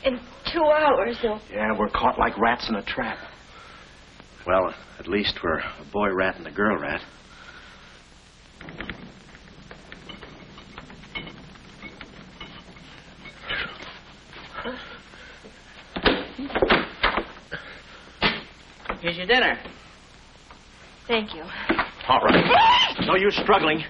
In 2 hours, they'll... Yeah, we're caught like rats in a trap. Well, at least we're a boy rat and a girl rat. Here's your dinner. Thank you. All right. No use struggling.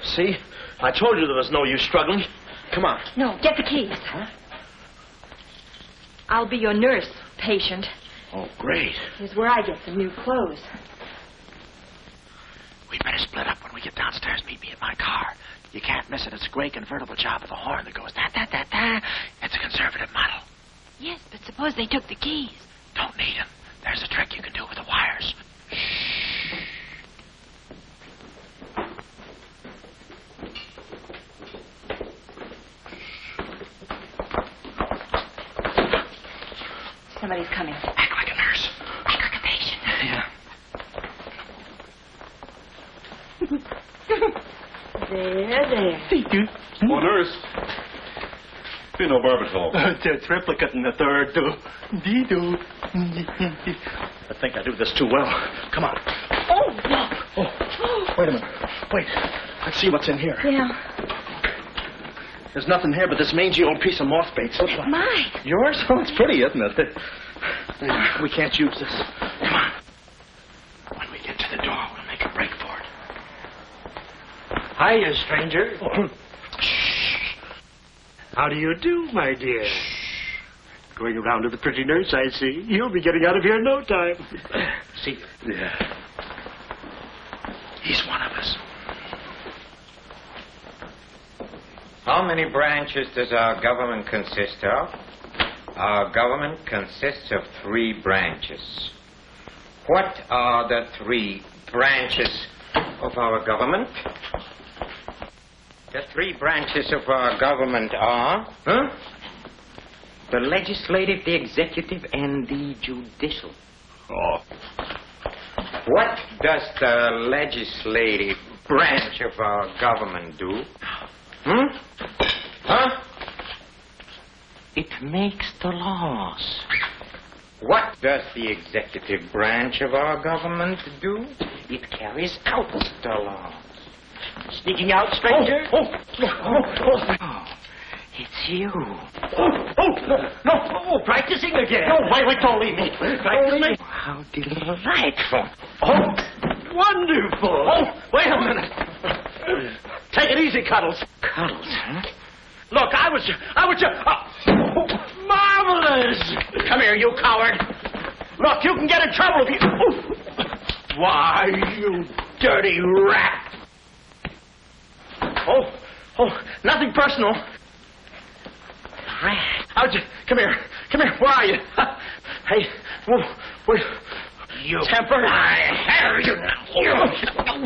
See? I told you there was no use struggling. Come on. No, get the keys. Huh? I'll be your nurse, patient. Oh, great. Here's where I get some new clothes. We better split up when we get downstairs. Meet me in my car. You can't miss it. It's a gray convertible job with a horn that goes da-da-da-da. It's a conservative model. Yes, but suppose they took the keys. Don't need them. There's a trick you can do with the wires. Somebody's coming. Act like a nurse. Act like a patient. Yeah. There. Oh, nurse. Be no barbertol. The triplicate and the third, do. Dee-do. I think I do this too well. Come on. Oh, no. Oh, wait a minute. Wait. Let's see what's in here. Yeah. There's nothing here but this mangy old piece of moth bait. It's mine. Yours? Oh, it's pretty, isn't it? We can't use this. Come on. When we get to the door, we'll make a break for it. Hiya, stranger. Shh. How do you do, my dear? Going around to the pretty nurse, I see. You'll be getting out of here in no time. See? Yeah. He's one of us. How many branches does our government consist of? Our government consists of 3 branches. What are the 3 branches of our government? The 3 branches of our government are, the legislative, the executive, and the judicial. Oh. What does the legislative branch of our government do? It makes the laws. What does the executive branch of our government do? It carries out the laws. Sneaking out, stranger? Oh, it's you. No, practicing again. No, wait, don't leave me. Practicing. How delightful. Oh, wonderful. Oh, wait a minute. Take it easy, Cuddles. Cuddles, huh? Look, I was just... marvelous! Come here, you coward. Look, you can get in trouble if you... Why, you dirty rat! Oh, nothing personal. Rat. Come here. Where are you? Hey, wait. you. Temper? I have you now.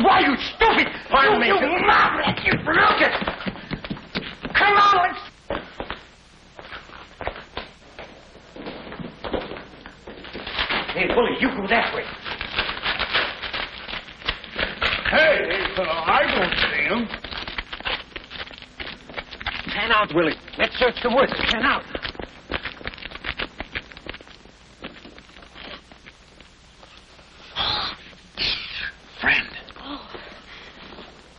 Why, you stupid! Pardon me. You mom! You look it! Come on, let's... Hey, Willie, you go that way. Hey, I don't see him. Pan out, Willie. Let's search the woods. Pan out. Friend,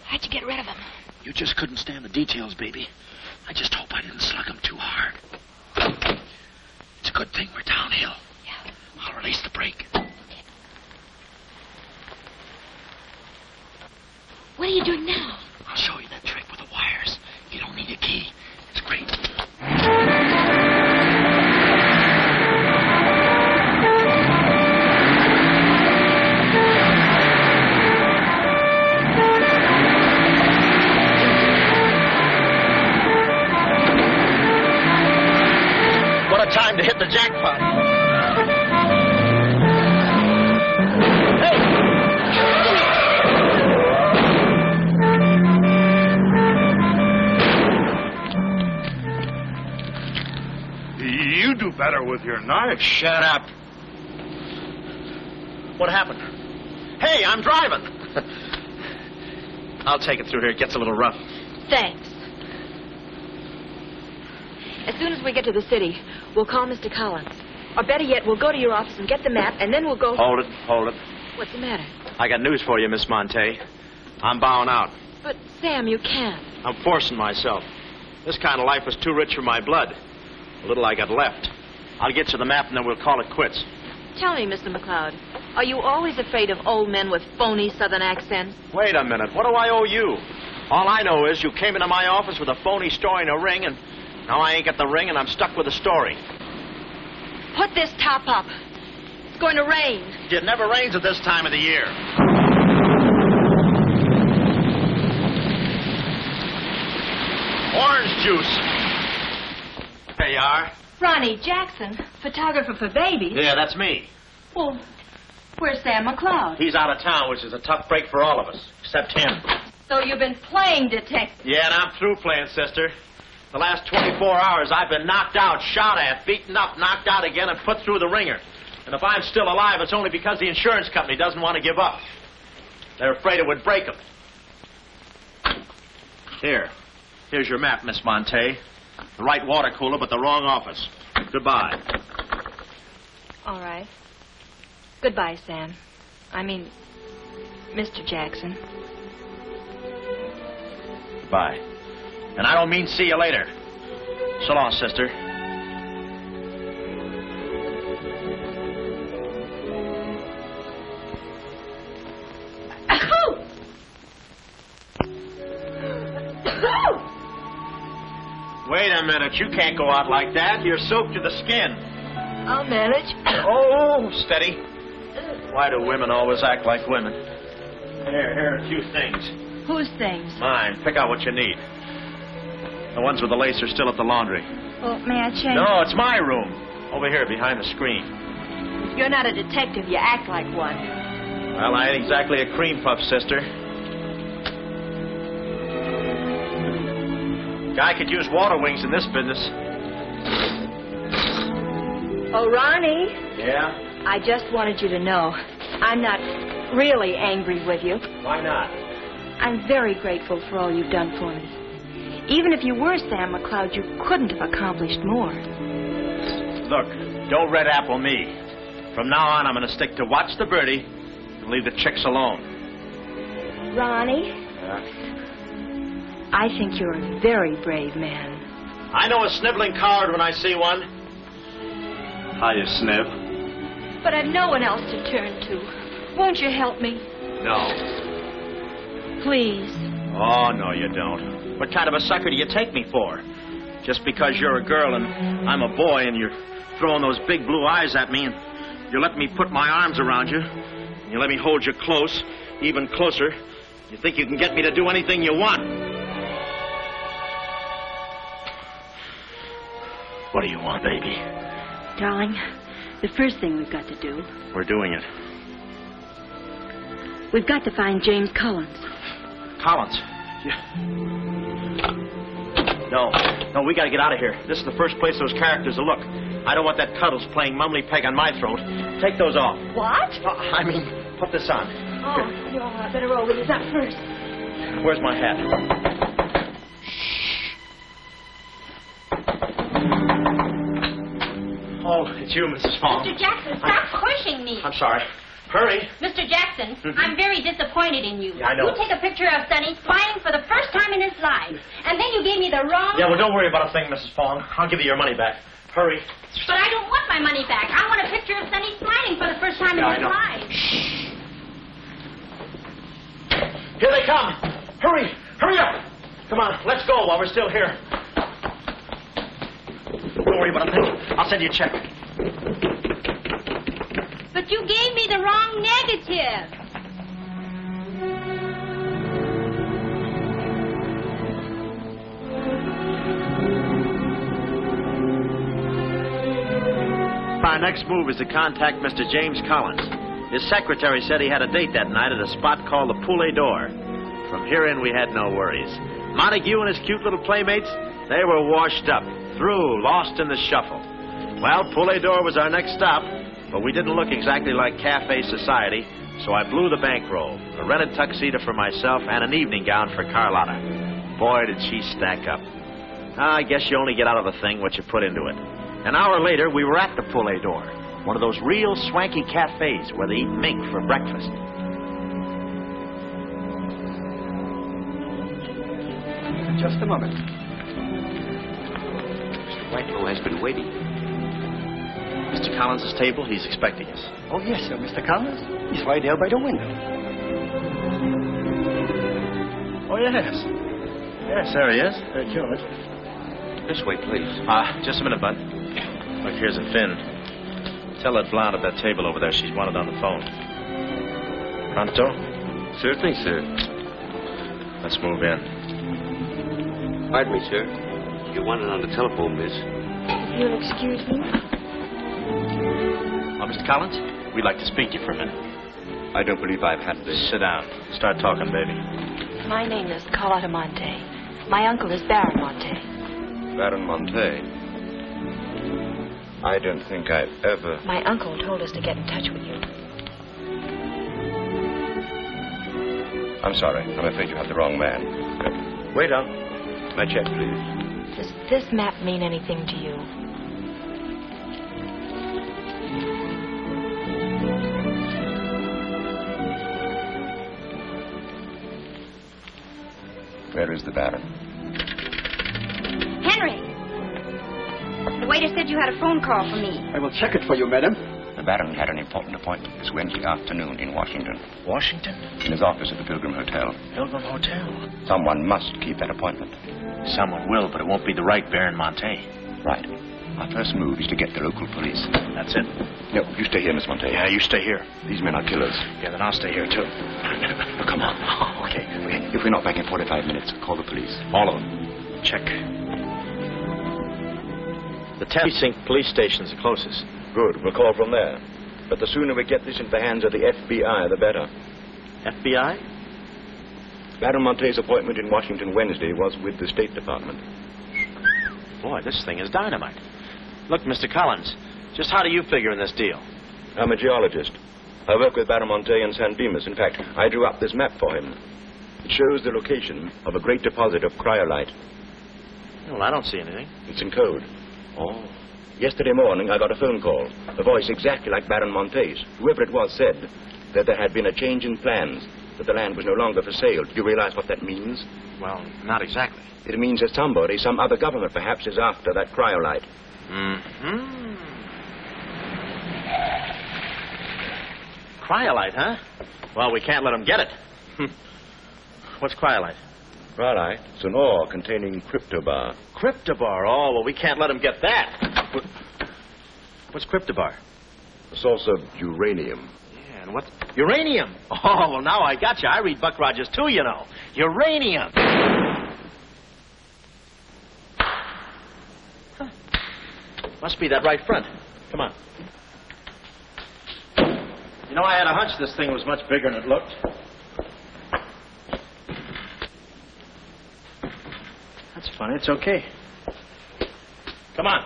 How'd you get rid of him? you just couldn't stand the details, baby. I just hope I didn't slug him too hard. It's a good thing we're downhill. Yeah. I'll release the brake. What are you doing now? I'll show you that trick with the wires. You don't need a key. It's great. What a time to hit the jackpot. You do better with your knife. Shut up. What happened? Hey, I'm driving. I'll take it through here. It gets a little rough. Thanks. As soon as we get to the city, we'll call Mr. Collins. Or better yet, we'll go to your office and get the map, and then we'll go... Hold it. What's the matter? I got news for you, Miss Monte. I'm bowing out. But, Sam, you can't. I'm forcing myself. This kind of life was too rich for my blood. The little I got left. I'll get you the map, and then we'll call it quits. Tell me, Mr. McLeod, are you always afraid of old men with phony southern accents? Wait a minute. What do I owe you? All I know is you came into my office with a phony story and a ring, and now I ain't got the ring, and I'm stuck with the story. Put this top up. It's going to rain. It never rains at this time of the year. Orange juice. There you are. Ronnie Jackson, photographer for babies. Yeah, that's me. Well, where's Sam McLeod? He's out of town, which is a tough break for all of us, except him. So you've been playing detective. Yeah, and I'm through playing, sister. The last 24 hours, I've been knocked out, shot at, beaten up, knocked out again, and put through the ringer. And if I'm still alive, it's only because the insurance company doesn't want to give up. They're afraid it would break them. Here's your map, Miss Monte. The right water cooler, but the wrong office. Goodbye. All right. Goodbye, Sam. I mean, Mr. Jackson. Goodbye. And I don't mean see you later. So long, sister. Wait a minute. You can't go out like that. You're soaked to the skin. I'll manage. Oh, steady. Why do women always act like women? Here are a few things. Whose things? Mine. Pick out what you need. The ones with the lace are still at the laundry. Well, may I change? No, it's my room. Over here, behind the screen. You're not a detective. You act like one. Well, I ain't exactly a cream puff, sister. Guy could use water wings in this business. Oh, Ronnie. Yeah? I just wanted you to know I'm not really angry with you. Why not? I'm very grateful for all you've done for me. Even if you were Sam McLeod, you couldn't have accomplished more. Look, don't red apple me. From now on, I'm going to stick to watch the birdie and leave the chicks alone. Ronnie? I think you're a very brave man. I know a sniveling coward when I see one. How you sniv? But I've no one else to turn to. Won't you help me? No. Please. Oh, no, you don't. What kind of a sucker do you take me for? Just because you're a girl and I'm a boy and you're throwing those big blue eyes at me and you let me put my arms around you and you let me hold you close, even closer, you think you can get me to do anything you want. What do you want, baby? Darling, the first thing we've got to do... We're doing it. We've got to find James Collins. Collins? No, we gotta get out of here. This is the first place those characters will look. I don't want that Cuddles playing mumbly peg on my throat. Take those off. What? I mean, put this on. Oh, no, I better roll with this up first. Where's my hat? Oh, it's you, Mrs. Fong. Mr. Jackson, stop pushing me. I'm sorry. Hurry. Mr. Jackson, I'm very disappointed in you. Yeah, I know. You take a picture of Sonny smiling for the first time in his life, and then you gave me the wrong... Yeah, well, don't worry about a thing, Mrs. Fong. I'll give you your money back. Hurry. But I don't want my money back. I want a picture of Sonny smiling for the first time in his life. Shh. Here they come. Hurry. Hurry up. Come on, let's go while we're still here. Don't worry about a thing. I'll send you a check. But you gave me the wrong negative. Our next move is to contact Mr. James Collins. His secretary said he had a date that night at a spot called the Poulet d'Or. From here in, we had no worries. Montague and his cute little playmates, they were washed up, through, lost in the shuffle. Well, Poulet d'Or was our next stop, but we didn't look exactly like cafe society, so I blew the bankroll, a rented tuxedo for myself, and an evening gown for Carlotta. Boy, did she stack up. I guess you only get out of a thing what you put into it. An hour later, we were at the Poulet d'Or, one of those real swanky cafes where they eat mink for breakfast. Just a moment. Mr. Whitelaw has been waiting. Mr. Collins' table, he's expecting us. Oh, yes, sir. Mr. Collins? He's right there by the window. Oh, yes. Yes, there he is. Very cute. This way, please. Just a minute, Bud. Look, here's a Finn. Tell that blonde at that table over there she's wanted on the phone. Pronto? Certainly, sir. Let's move in. Pardon me, sir. You're wanted on the telephone, miss. You'll excuse me? Oh, Mr. Collins, we'd like to speak to you for a minute. I don't believe I've had this. Sit down. Start talking, baby. My name is Carlotta Monte. My uncle is Baron Monte. Baron Monte? I don't think I've ever... My uncle told us to get in touch with you. I'm sorry. I'm afraid you have the wrong man. Wait on. My check, please. Does this map mean anything to you? Where is the Baron? Henry! The waiter said you had a phone call for me. I will check it for you, madam. The Baron had an important appointment this Wednesday afternoon in Washington. Washington? In his office at the Pilgrim Hotel. Pilgrim Hotel? Someone must keep that appointment. Someone will, but it won't be the right Baron Monte. Right. Our first move is to get the local police. That's it. No, you stay here, Miss Monte. Yeah, you stay here. These men are killers. Yeah, then I'll stay here, too. Come on. Okay. If we're not back in 45 minutes, call the police. All of them. Check. The 10th precinct police station's the closest. Good. We'll call from there. But the sooner we get this into the hands of the FBI, the better. FBI? Baron Monte's appointment in Washington Wednesday was with the State Department. Boy, this thing is dynamite. Look, Mr. Collins, just how do you figure in this deal? I'm a geologist. I work with Baron Monte and San Dimas. In fact, I drew up this map for him. It shows the location of a great deposit of cryolite. Well, I don't see anything. It's in code. Oh. Yesterday morning, I got a phone call. A voice exactly like Baron Monte's. Whoever it was said that there had been a change in plans, that the land was no longer for sale. Do you realize what that means? Well, not exactly. It means that somebody, some other government perhaps, is after that cryolite. Mm-hmm. Cryolite, huh? Well, we can't let them get it. What's cryolite? Cryolite? It's an ore containing cryptobar. Cryptobar? Oh, well, we can't let them get that. What's cryptobar? A source of uranium. Yeah, and what's... Uranium? Oh, well, now I got you. I read Buck Rogers, too, you know. Uranium. Huh. Must be that right front. Come on. You know, I had a hunch this thing was much bigger than it looked. That's funny. It's okay. Come on.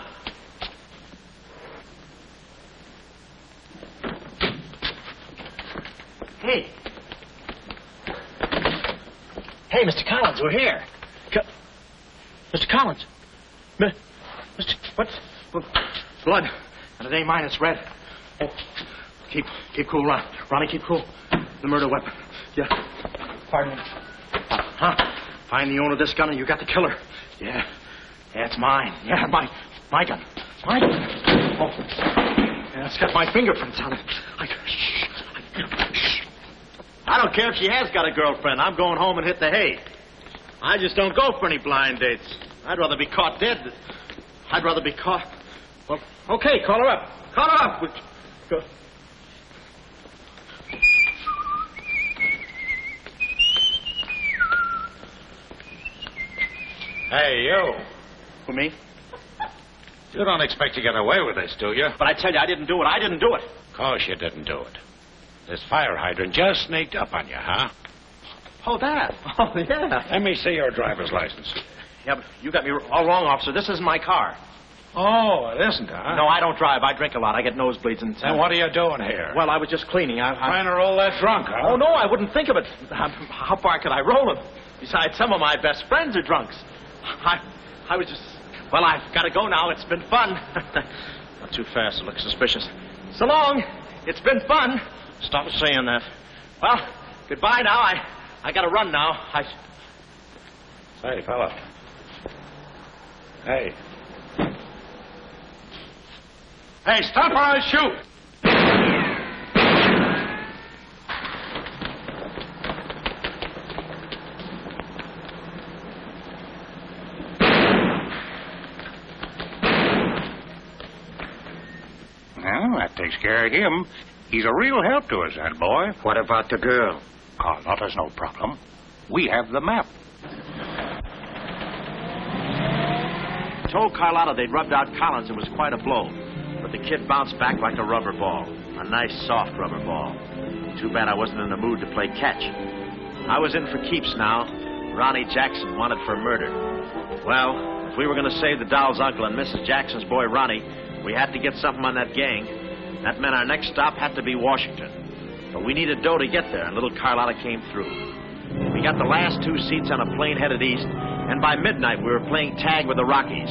Hey. Hey, Mr. Collins, we're here. Mr. Collins. Mr. What? Blood. And it ain't mine, it's red. Oh. Keep cool, Ron. Ronnie, keep cool. The murder weapon. Yeah. Pardon me. Huh? Find the owner of this gun and you got the killer. Yeah. Yeah, it's mine. Yeah, my gun. My gun. Oh. Yeah, it's got my fingerprints on it. I don't care if she has got a girlfriend. I'm going home and hit the hay. I just don't go for any blind dates. I'd rather be caught dead. I'd rather be caught... Well, okay, call her up. Call her up. Go. Hey, you. Who, me? You don't expect to get away with this, do you? But I tell you, I didn't do it. I didn't do it. Of course you didn't do it. This fire hydrant just sneaked up on you, huh? Oh, that. Oh, yeah. Let me see your driver's license. Yeah, but you got me all wrong, officer. This isn't my car. Oh, it isn't, huh? No, I don't drive. I drink a lot. I get nosebleeds and... Then what are you doing here? Well, I was just cleaning. Trying to roll that drunk, huh? Oh, no, I wouldn't think of it. How far could I roll them? Besides, some of my best friends are drunks. I was just... Well, I've got to go now. It's been fun. Not too fast. It looks suspicious. So long. It's been fun. Stop saying that. Well, goodbye now. I got to run now. Say, fella. Hey. Hey, stop or I'll shoot! Well, that takes care of him. He's a real help to us, that boy. What about the girl? Carlotta's no problem. We have the map. Told Carlotta they'd rubbed out Collins. It was quite a blow. But the kid bounced back like a rubber ball. A nice, soft rubber ball. Too bad I wasn't in the mood to play catch. I was in for keeps now. Ronnie Jackson wanted for murder. Well, if we were going to save the doll's uncle and Mrs. Jackson's boy Ronnie, we had to get something on that gang. That meant our next stop had to be Washington. But we needed dough to get there, and little Carlotta came through. We got the last 2 seats on a plane headed east, and by midnight we were playing tag with the Rockies.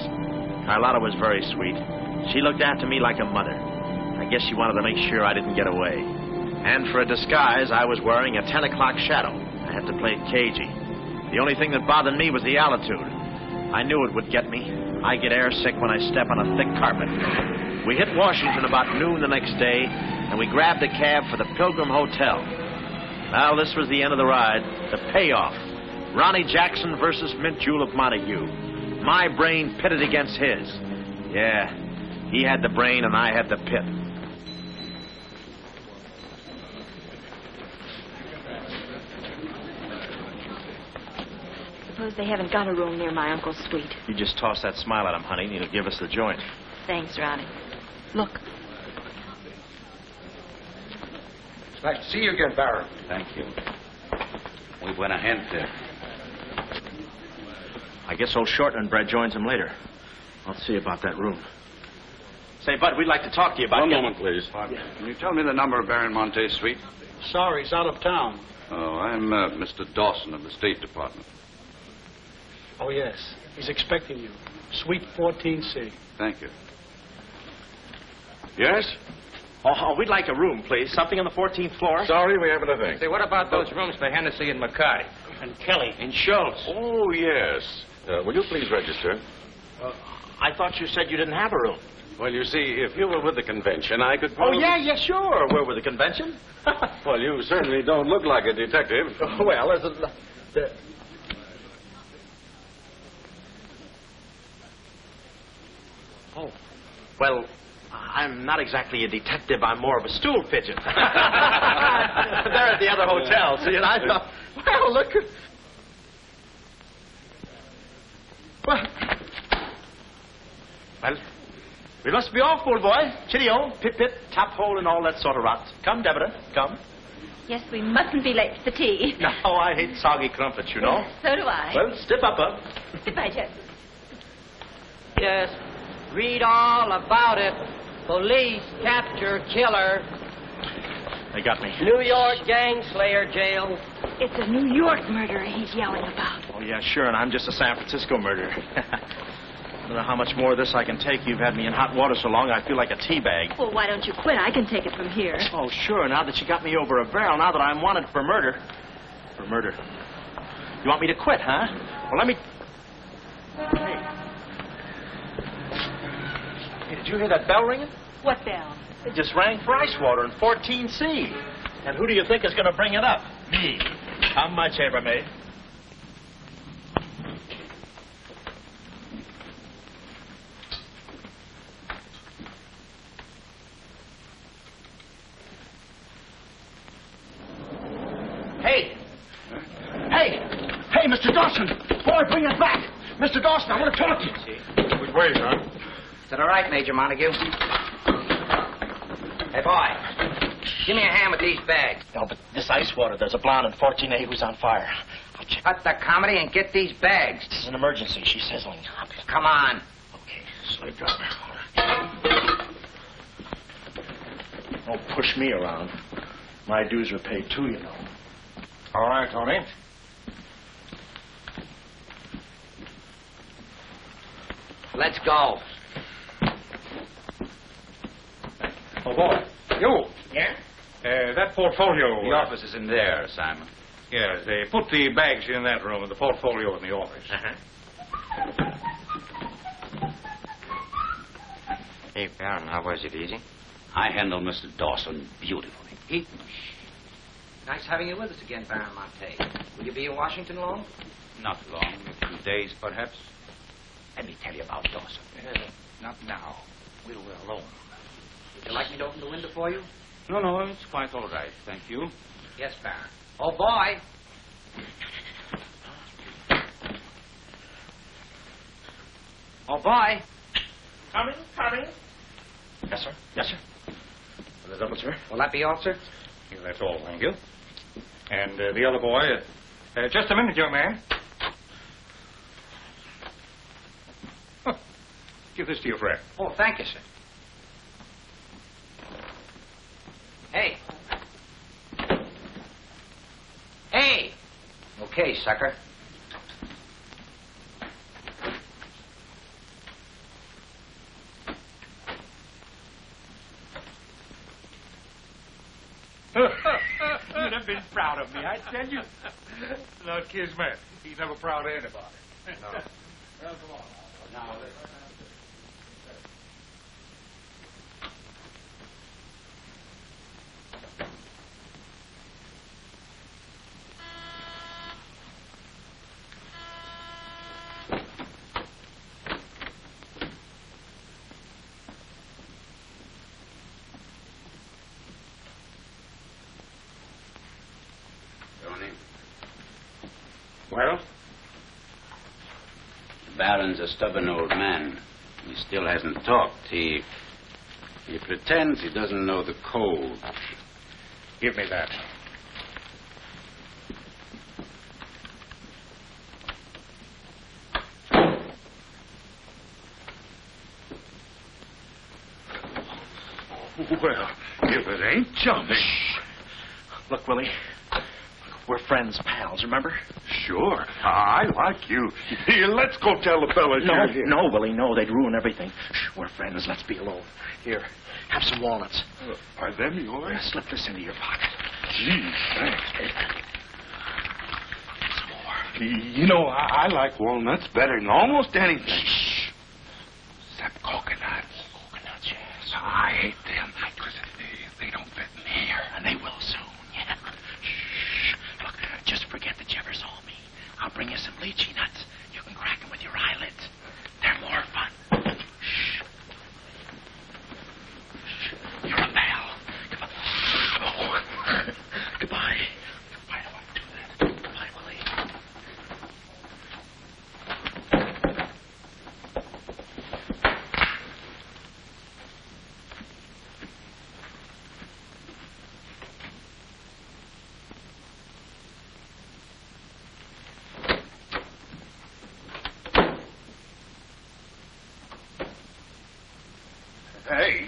Carlotta was very sweet. She looked after me like a mother. I guess she wanted to make sure I didn't get away. And for a disguise, I was wearing a 10 o'clock shadow. I had to play it cagey. The only thing that bothered me was the altitude. I knew it would get me. I get airsick when I step on a thick carpet. We hit Washington about noon the next day, and we grabbed a cab for the Pilgrim Hotel. Well, this was the end of the ride, the payoff. Ronnie Jackson versus Mint Julep Montague. My brain pitted against his. Yeah, he had the brain and I had the pit. Suppose they haven't got a room near my uncle's suite. You just toss that smile at him, honey, and he'll give us the joint. Thanks, Ronnie. Look. It's nice to see you again, Baron. Thank you. Muy buena gente. I guess old Shortland joins him later. I'll see about that room. Say, Bud, we'd like to talk to you about... One moment, please. Can you tell me the number of Baron Monte's suite? Sorry, he's out of town. Oh, I'm Mr. Dawson of the State Department. Oh, yes. He's expecting you. Suite 14C. Thank you. Yes? Oh, we'd like a room, please. Something on the 14th floor. Sorry, we haven't a thing. Say, what about those rooms for Hennessy and McCarty? And Kelly. And Schultz. Oh, yes. Will you please register? I thought you said you didn't have a room. Well, you see, if you were with the convention, I could... Oh, yeah, sure. We're with the convention. Well, you certainly don't look like a detective. Well, there's a... Oh, well, I'm not exactly a detective. I'm more of a stool pigeon. They're at the other hotel, see, and I thought, well, look. We must be off, old boy. Chitty-o, pip-pip, tap-hole, and all that sort of rot. Come, Deborah, come. Yes, we mustn't be late for tea. No, I hate soggy crumpets, you know. So do I. Well, stiff upper. Goodbye, Jackson. Yes, read all about it. Police capture killer. They got me. New York gang slayer jail. It's a New York murderer he's yelling about. Oh, yeah, sure, and I'm just a San Francisco murderer. I don't know how much more of this I can take. You've had me in hot water so long I feel like a tea bag. Well, why don't you quit? I can take it from here. Oh, sure, now that you got me over a barrel, now that I'm wanted for murder. For murder. You want me to quit, huh? Well, let me... Hey, did you hear that bell ringing? What bell? It just rang for ice water in 14C. And who do you think is going to bring it up? Me. I'm my chambermaid. Hey! Hey! Hey, Mr. Dawson! Boy, bring it back! Mr. Dawson, I want to talk to you. Which way, son? Is that all right, Major Montague? Hey, boy. Give me a hand with these bags. No, but this ice water, there's a blonde in 14A who's on fire. I'll check. Cut the comedy and get these bags. This is an emergency. She's sizzling. Come on. Okay, slave driver. Don't push me around. My dues are paid too, you know. All right, Tony. Let's go. Oh, boy. You. Yeah? That portfolio... The office is in there, Simon. Yes, they put the bags in that room and the portfolio in the office. Hey, Baron, how was it? Easy? I handled Mr. Dawson beautifully. Nice having you with us again, Baron Monte. Will you be in Washington long? Not long, a few days, perhaps. Let me tell you about Dawson. Not now. We're alone. Would you like me to open the window for you? No, it's quite all right, thank you. Yes, Baron. Oh, boy. Oh, boy. Coming. Yes, sir. Yes, sir. The double, sir. Will that be all, sir? Yeah, that's all, thank you. And the other boy... just a minute, young man. Huh. Give this to your friend. Oh, thank you, sir. Hey. Hey. Okay, sucker. You'd have been proud of me, I tell you. Not Kismet. He's never proud of anybody. No. Well, come on. Now, well? The Baron's a stubborn old man. He still hasn't talked. He pretends he doesn't know the code. Give me that. Well, if it ain't jumping. Look, Willie. We're friends, pals, remember? Sure. I like you. Here, let's go tell the fellas you're here. No, Willie, no. They'd ruin everything. Shh, we're friends. Let's be alone. Here, have some walnuts. Are them yours? Slip this into your pocket. Gee, thanks. Some more. You know, I like walnuts better than almost anything. Shh. Except coconuts. Coconuts, yes. I hate them because they don't fit in here. And they will soon, yeah. Shh. Look, just forget that you ever saw me. I'll bring you some lychee nuts. You can crack them with your eyelids. They're more fun. Shh. Shh. You're a pal. Goodbye. Oh. Goodbye. Why do I do that? Goodbye, Willie.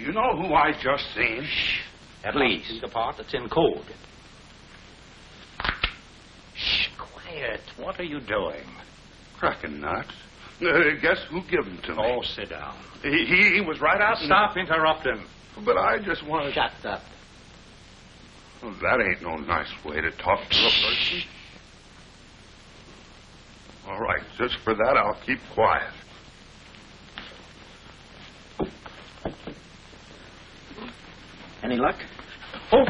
you know who I just seen? At least. The part that's in code. Shh, quiet. What are you doing? Cracking nuts. Guess who gave him to me? Oh, sit down. He was right out. Stop interrupting. But I just wanted. Shut up. Well, that ain't no nice way to talk to a person. All right, just for that, I'll keep quiet. Any luck? Oh!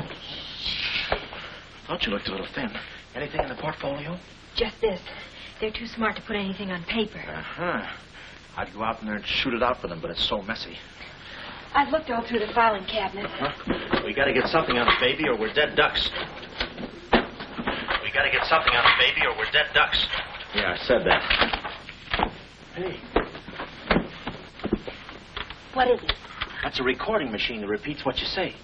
Thought you looked a little thin. Anything in the portfolio? Just this. They're too smart to put anything on paper. Uh-huh. I'd go out in there and shoot it out for them, but it's so messy. I've looked all through the filing cabinet. Huh? We gotta get something on it, baby, or we're dead ducks. We gotta get something on it, baby, or we're dead ducks. Yeah, I said that. Hey. What is it? That's a recording machine that repeats what you say.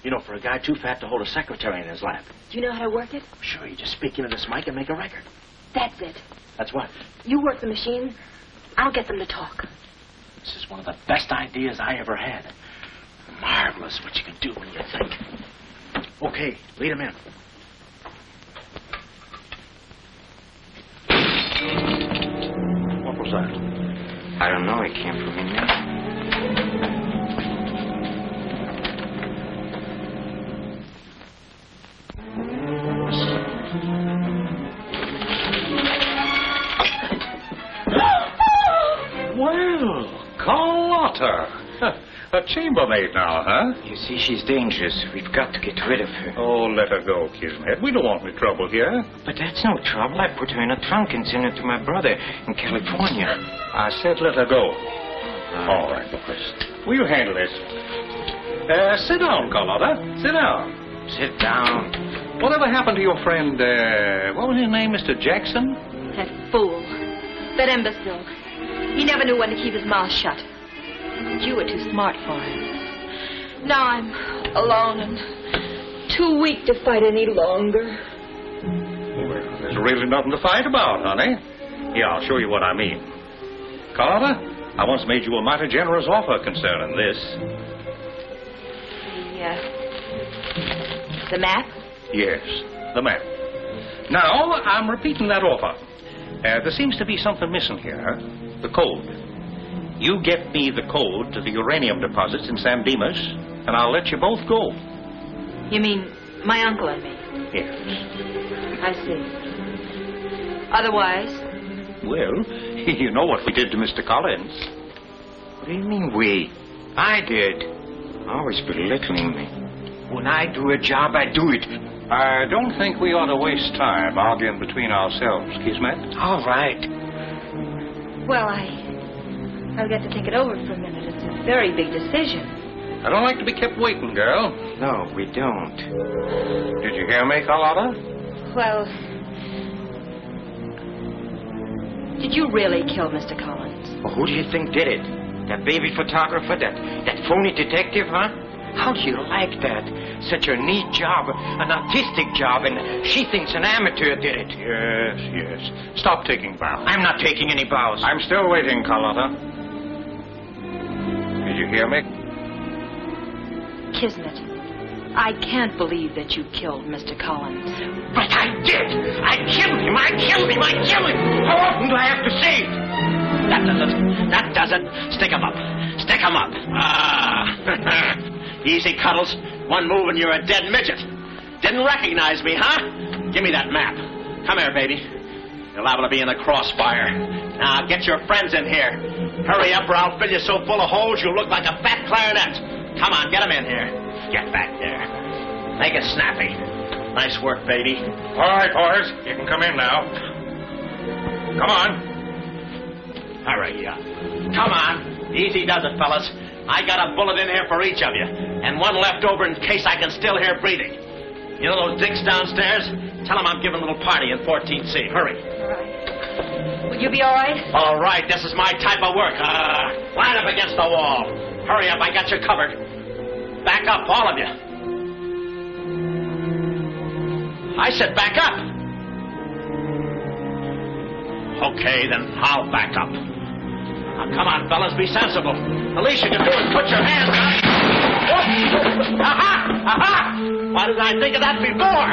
You know, for a guy too fat to hold a secretary in his lap. Do you know how to work it? Sure, you just speak into this mic and make a record. That's it. That's what? You work the machine. I'll get them to talk. This is one of the best ideas I ever had. Marvelous what you can do when you think. Okay, lead him in. What was that? I don't know. It came from in there. Well, Carlotta. A chambermaid now, huh? You see, she's dangerous. We've got to get rid of her. Oh, let her go, Kismet. We don't want any trouble here. But that's no trouble. I put her in a trunk and sent her to my brother in California. I said let her go. All right, boys. Will you handle this? Sit down, Carlotta. Sit down. Sit down. Whatever happened to your friend, what was his name, Mr. Jackson? That fool. That imbecile. He never knew when to keep his mouth shut. But you were too smart for him. Now I'm alone and too weak to fight any longer. Well, there's really nothing to fight about, honey. Here, I'll show you what I mean. Carlotta, I once made you a mighty generous offer concerning this. The map? Yes, the map. Now, I'm repeating that offer. There seems to be something missing here. The code. You get me the code to the uranium deposits in San Dimas, and I'll let you both go. You mean my uncle and me? Yes. I see. Otherwise? Well, you know what we did to Mr. Collins. What do you mean we? I did. Always belittling me. When I do a job, I do it. I don't think we ought to waste time arguing between ourselves, Kismet. All right. Well, I'll get to think it over for a minute. It's a very big decision. I don't like to be kept waiting, girl. No, we don't. Did you hear me, Carlotta? Well, did you really kill Mr. Collins? Well, who do you think did it? That baby photographer? That phony detective, huh? How do you like that? Such a neat job, an artistic job, and she thinks an amateur did it. Yes. Stop taking bows. I'm not taking any bows. I'm still waiting, Carlotta. Did you hear me? Kismet, I can't believe that you killed Mr. Collins. But I did! I killed him! How often do I have to say it? That does it. Stick 'em up. Stick 'em up. Easy, Cuddles. One move and you're a dead midget. Didn't recognize me, huh? Give me that map. Come here, baby. You're liable to be in the crossfire. Now, get your friends in here. Hurry up or I'll fill you so full of holes you'll look like a fat clarinet. Come on, get 'em in here. Get back there. Make it snappy. Nice work, baby. All right, boys. You can come in now. Come on. Hurry up. Come on. Easy does it, fellas. I got a bullet in here for each of you, and one left over in case I can still hear breathing. You know those dicks downstairs? Tell them I'm giving a little party in 14C. Hurry. All right. Will you be all right? All right, this is my type of work. Line up against the wall. Hurry up, I got you covered. Back up, all of you. I said back up. Okay, then I'll back up. Come on, fellas, be sensible. The least you can do is put your hands up. Whoop. Aha! Aha! Why didn't I think of that before?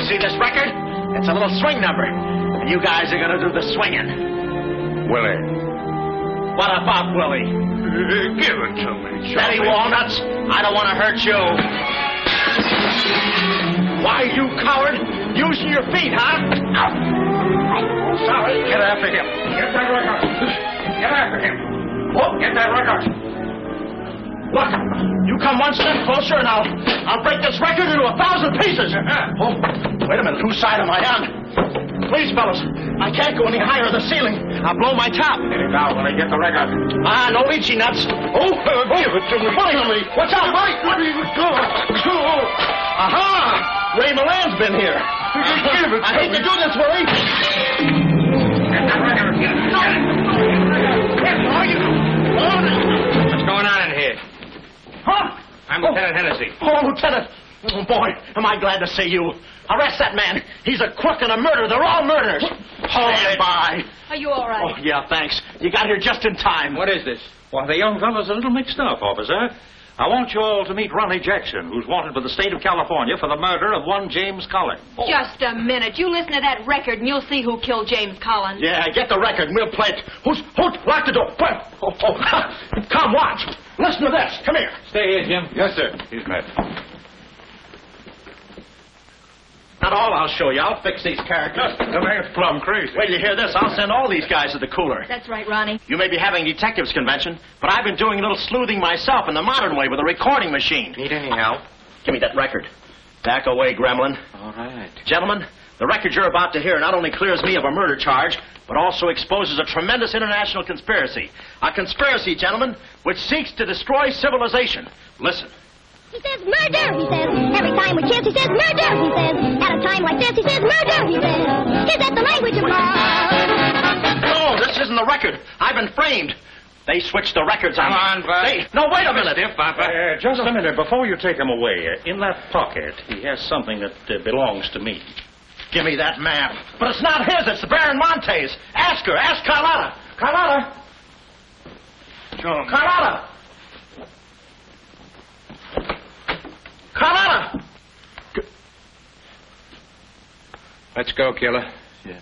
See this record? It's a little swing number. And you guys are going to do the swinging. Willie. What about Willie? Give it to me, Steady, Walnuts. I don't want to hurt you. Why, you coward? Using your feet, huh? Sorry. Get after him. Get that record. Get after him. Oh, get that record. Look, you come one step closer and I'll break this record into 1,000 pieces. Oh, wait a minute. Whose side am I on? Please, fellas, I can't go any higher than the ceiling. I'll blow my top. Get it down when I get the record. No itchy nuts. Give it to me. Pulling on me. Watch out, buddy. Aha! Ray Milan's been here. Give it to I hate me. to do this, Willie. Get that record. Get it. What's going on in here? Huh? I'm Lieutenant Hennessy. Oh, Lieutenant. Oh, boy, am I glad to see you. Arrest that man. He's a crook and a murderer. They're all murderers. Stand by. Are you all right? Oh, yeah, thanks. You got here just in time. What is this? Well, the young fellow's a little mixed up, officer. I want you all to meet Ronnie Jackson, who's wanted by the state of California for the murder of one James Collins. Just a minute. You listen to that record and you'll see who killed James Collins. Yeah, get the record and we'll play it. Who's lock the door? Come, watch. Listen to this. Come here. Stay here, Jim. Yes, sir. He's met. Not all I'll show you. I'll fix these characters. The man's plumb crazy. Wait till you hear this. I'll send all these guys to the cooler. That's right, Ronnie. You may be having a detectives convention, but I've been doing a little sleuthing myself in the modern way with a recording machine. Need any help? Give me that record. Back away, gremlin. All right. Gentlemen, the record you're about to hear not only clears me of a murder charge, but also exposes a tremendous international conspiracy. A conspiracy, gentlemen, which seeks to destroy civilization. Listen. He says murder, he says. Every time we kiss, he says murder, he says. At a time like this, he says murder, he says. Is that the language of love? No, this isn't the record. I've been framed. They switched the records on me. Come on, Bud. No, wait a minute. Just a minute. Before you take him away, in that pocket, he has something that belongs to me. Give me that map. But it's not his. It's the Baron Monte's. Ask her. Ask Carlotta. Carlotta. Sure. Carlotta. Carlotta. Let's go, killer. Yeah.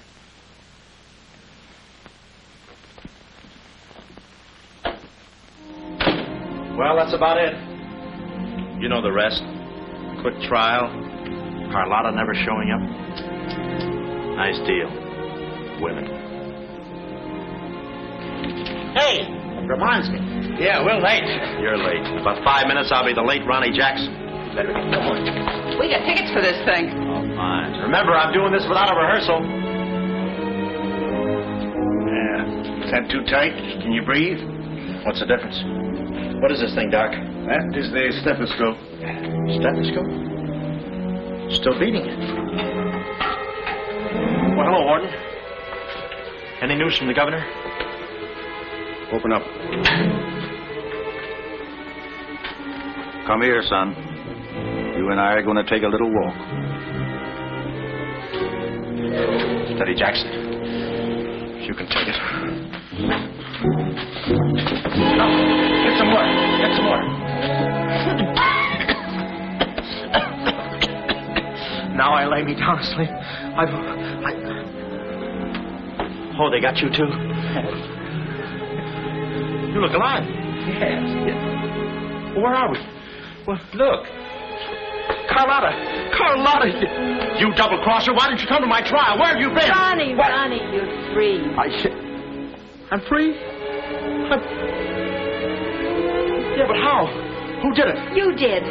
Well, that's about it. You know the rest. Quick trial. Carlotta never showing up. Nice deal. Women. Hey, reminds me. Yeah, we're late. You're late. In about 5 minutes, I'll be the late Ronnie Jackson. Better get going. We got tickets for this thing. Oh, fine. Remember, I'm doing this without a rehearsal. Yeah. Is that too tight? Can you breathe? What's the difference? What is this thing, Doc? That is the stethoscope. Stethoscope? Still beating it. Well, hello, Warden. Any news from the governor? Open up. Come here, son. You and I are going to take a little walk. Steady, Jackson. You can take it. No, get some more. Get some more. Now I lay me down to sleep. Oh, they got you too? You look alive. Yes. Where are we? Well, look. Carlotta, you double-crosser. Why didn't you come to my trial? Where have you been? Ronnie, What? Ronnie, you're free. I'm free? Yeah, but how? Who did it? You did.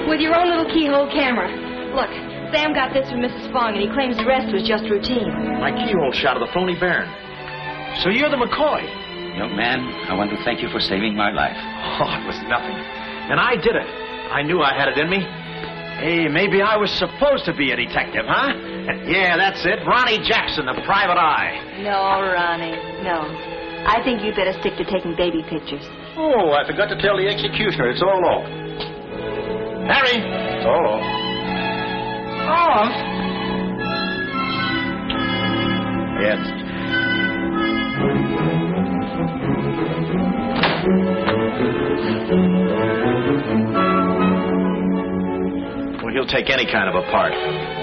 With your own little keyhole camera. Look, Sam got this from Mrs. Fong, and he claims the rest was just routine. My keyhole shot of the phony Baron. So you're the McCoy. Young man, I want to thank you for saving my life. Oh, it was nothing. And I did it. I knew I had it in me. Hey, maybe I was supposed to be a detective, huh? Yeah, that's it. Ronnie Jackson, the private eye. No, Ronnie, no. I think you'd better stick to taking baby pictures. Oh, I forgot to tell the executioner. It's all off. Harry! It's all off. Oh! Yes. he'll take any kind of a part.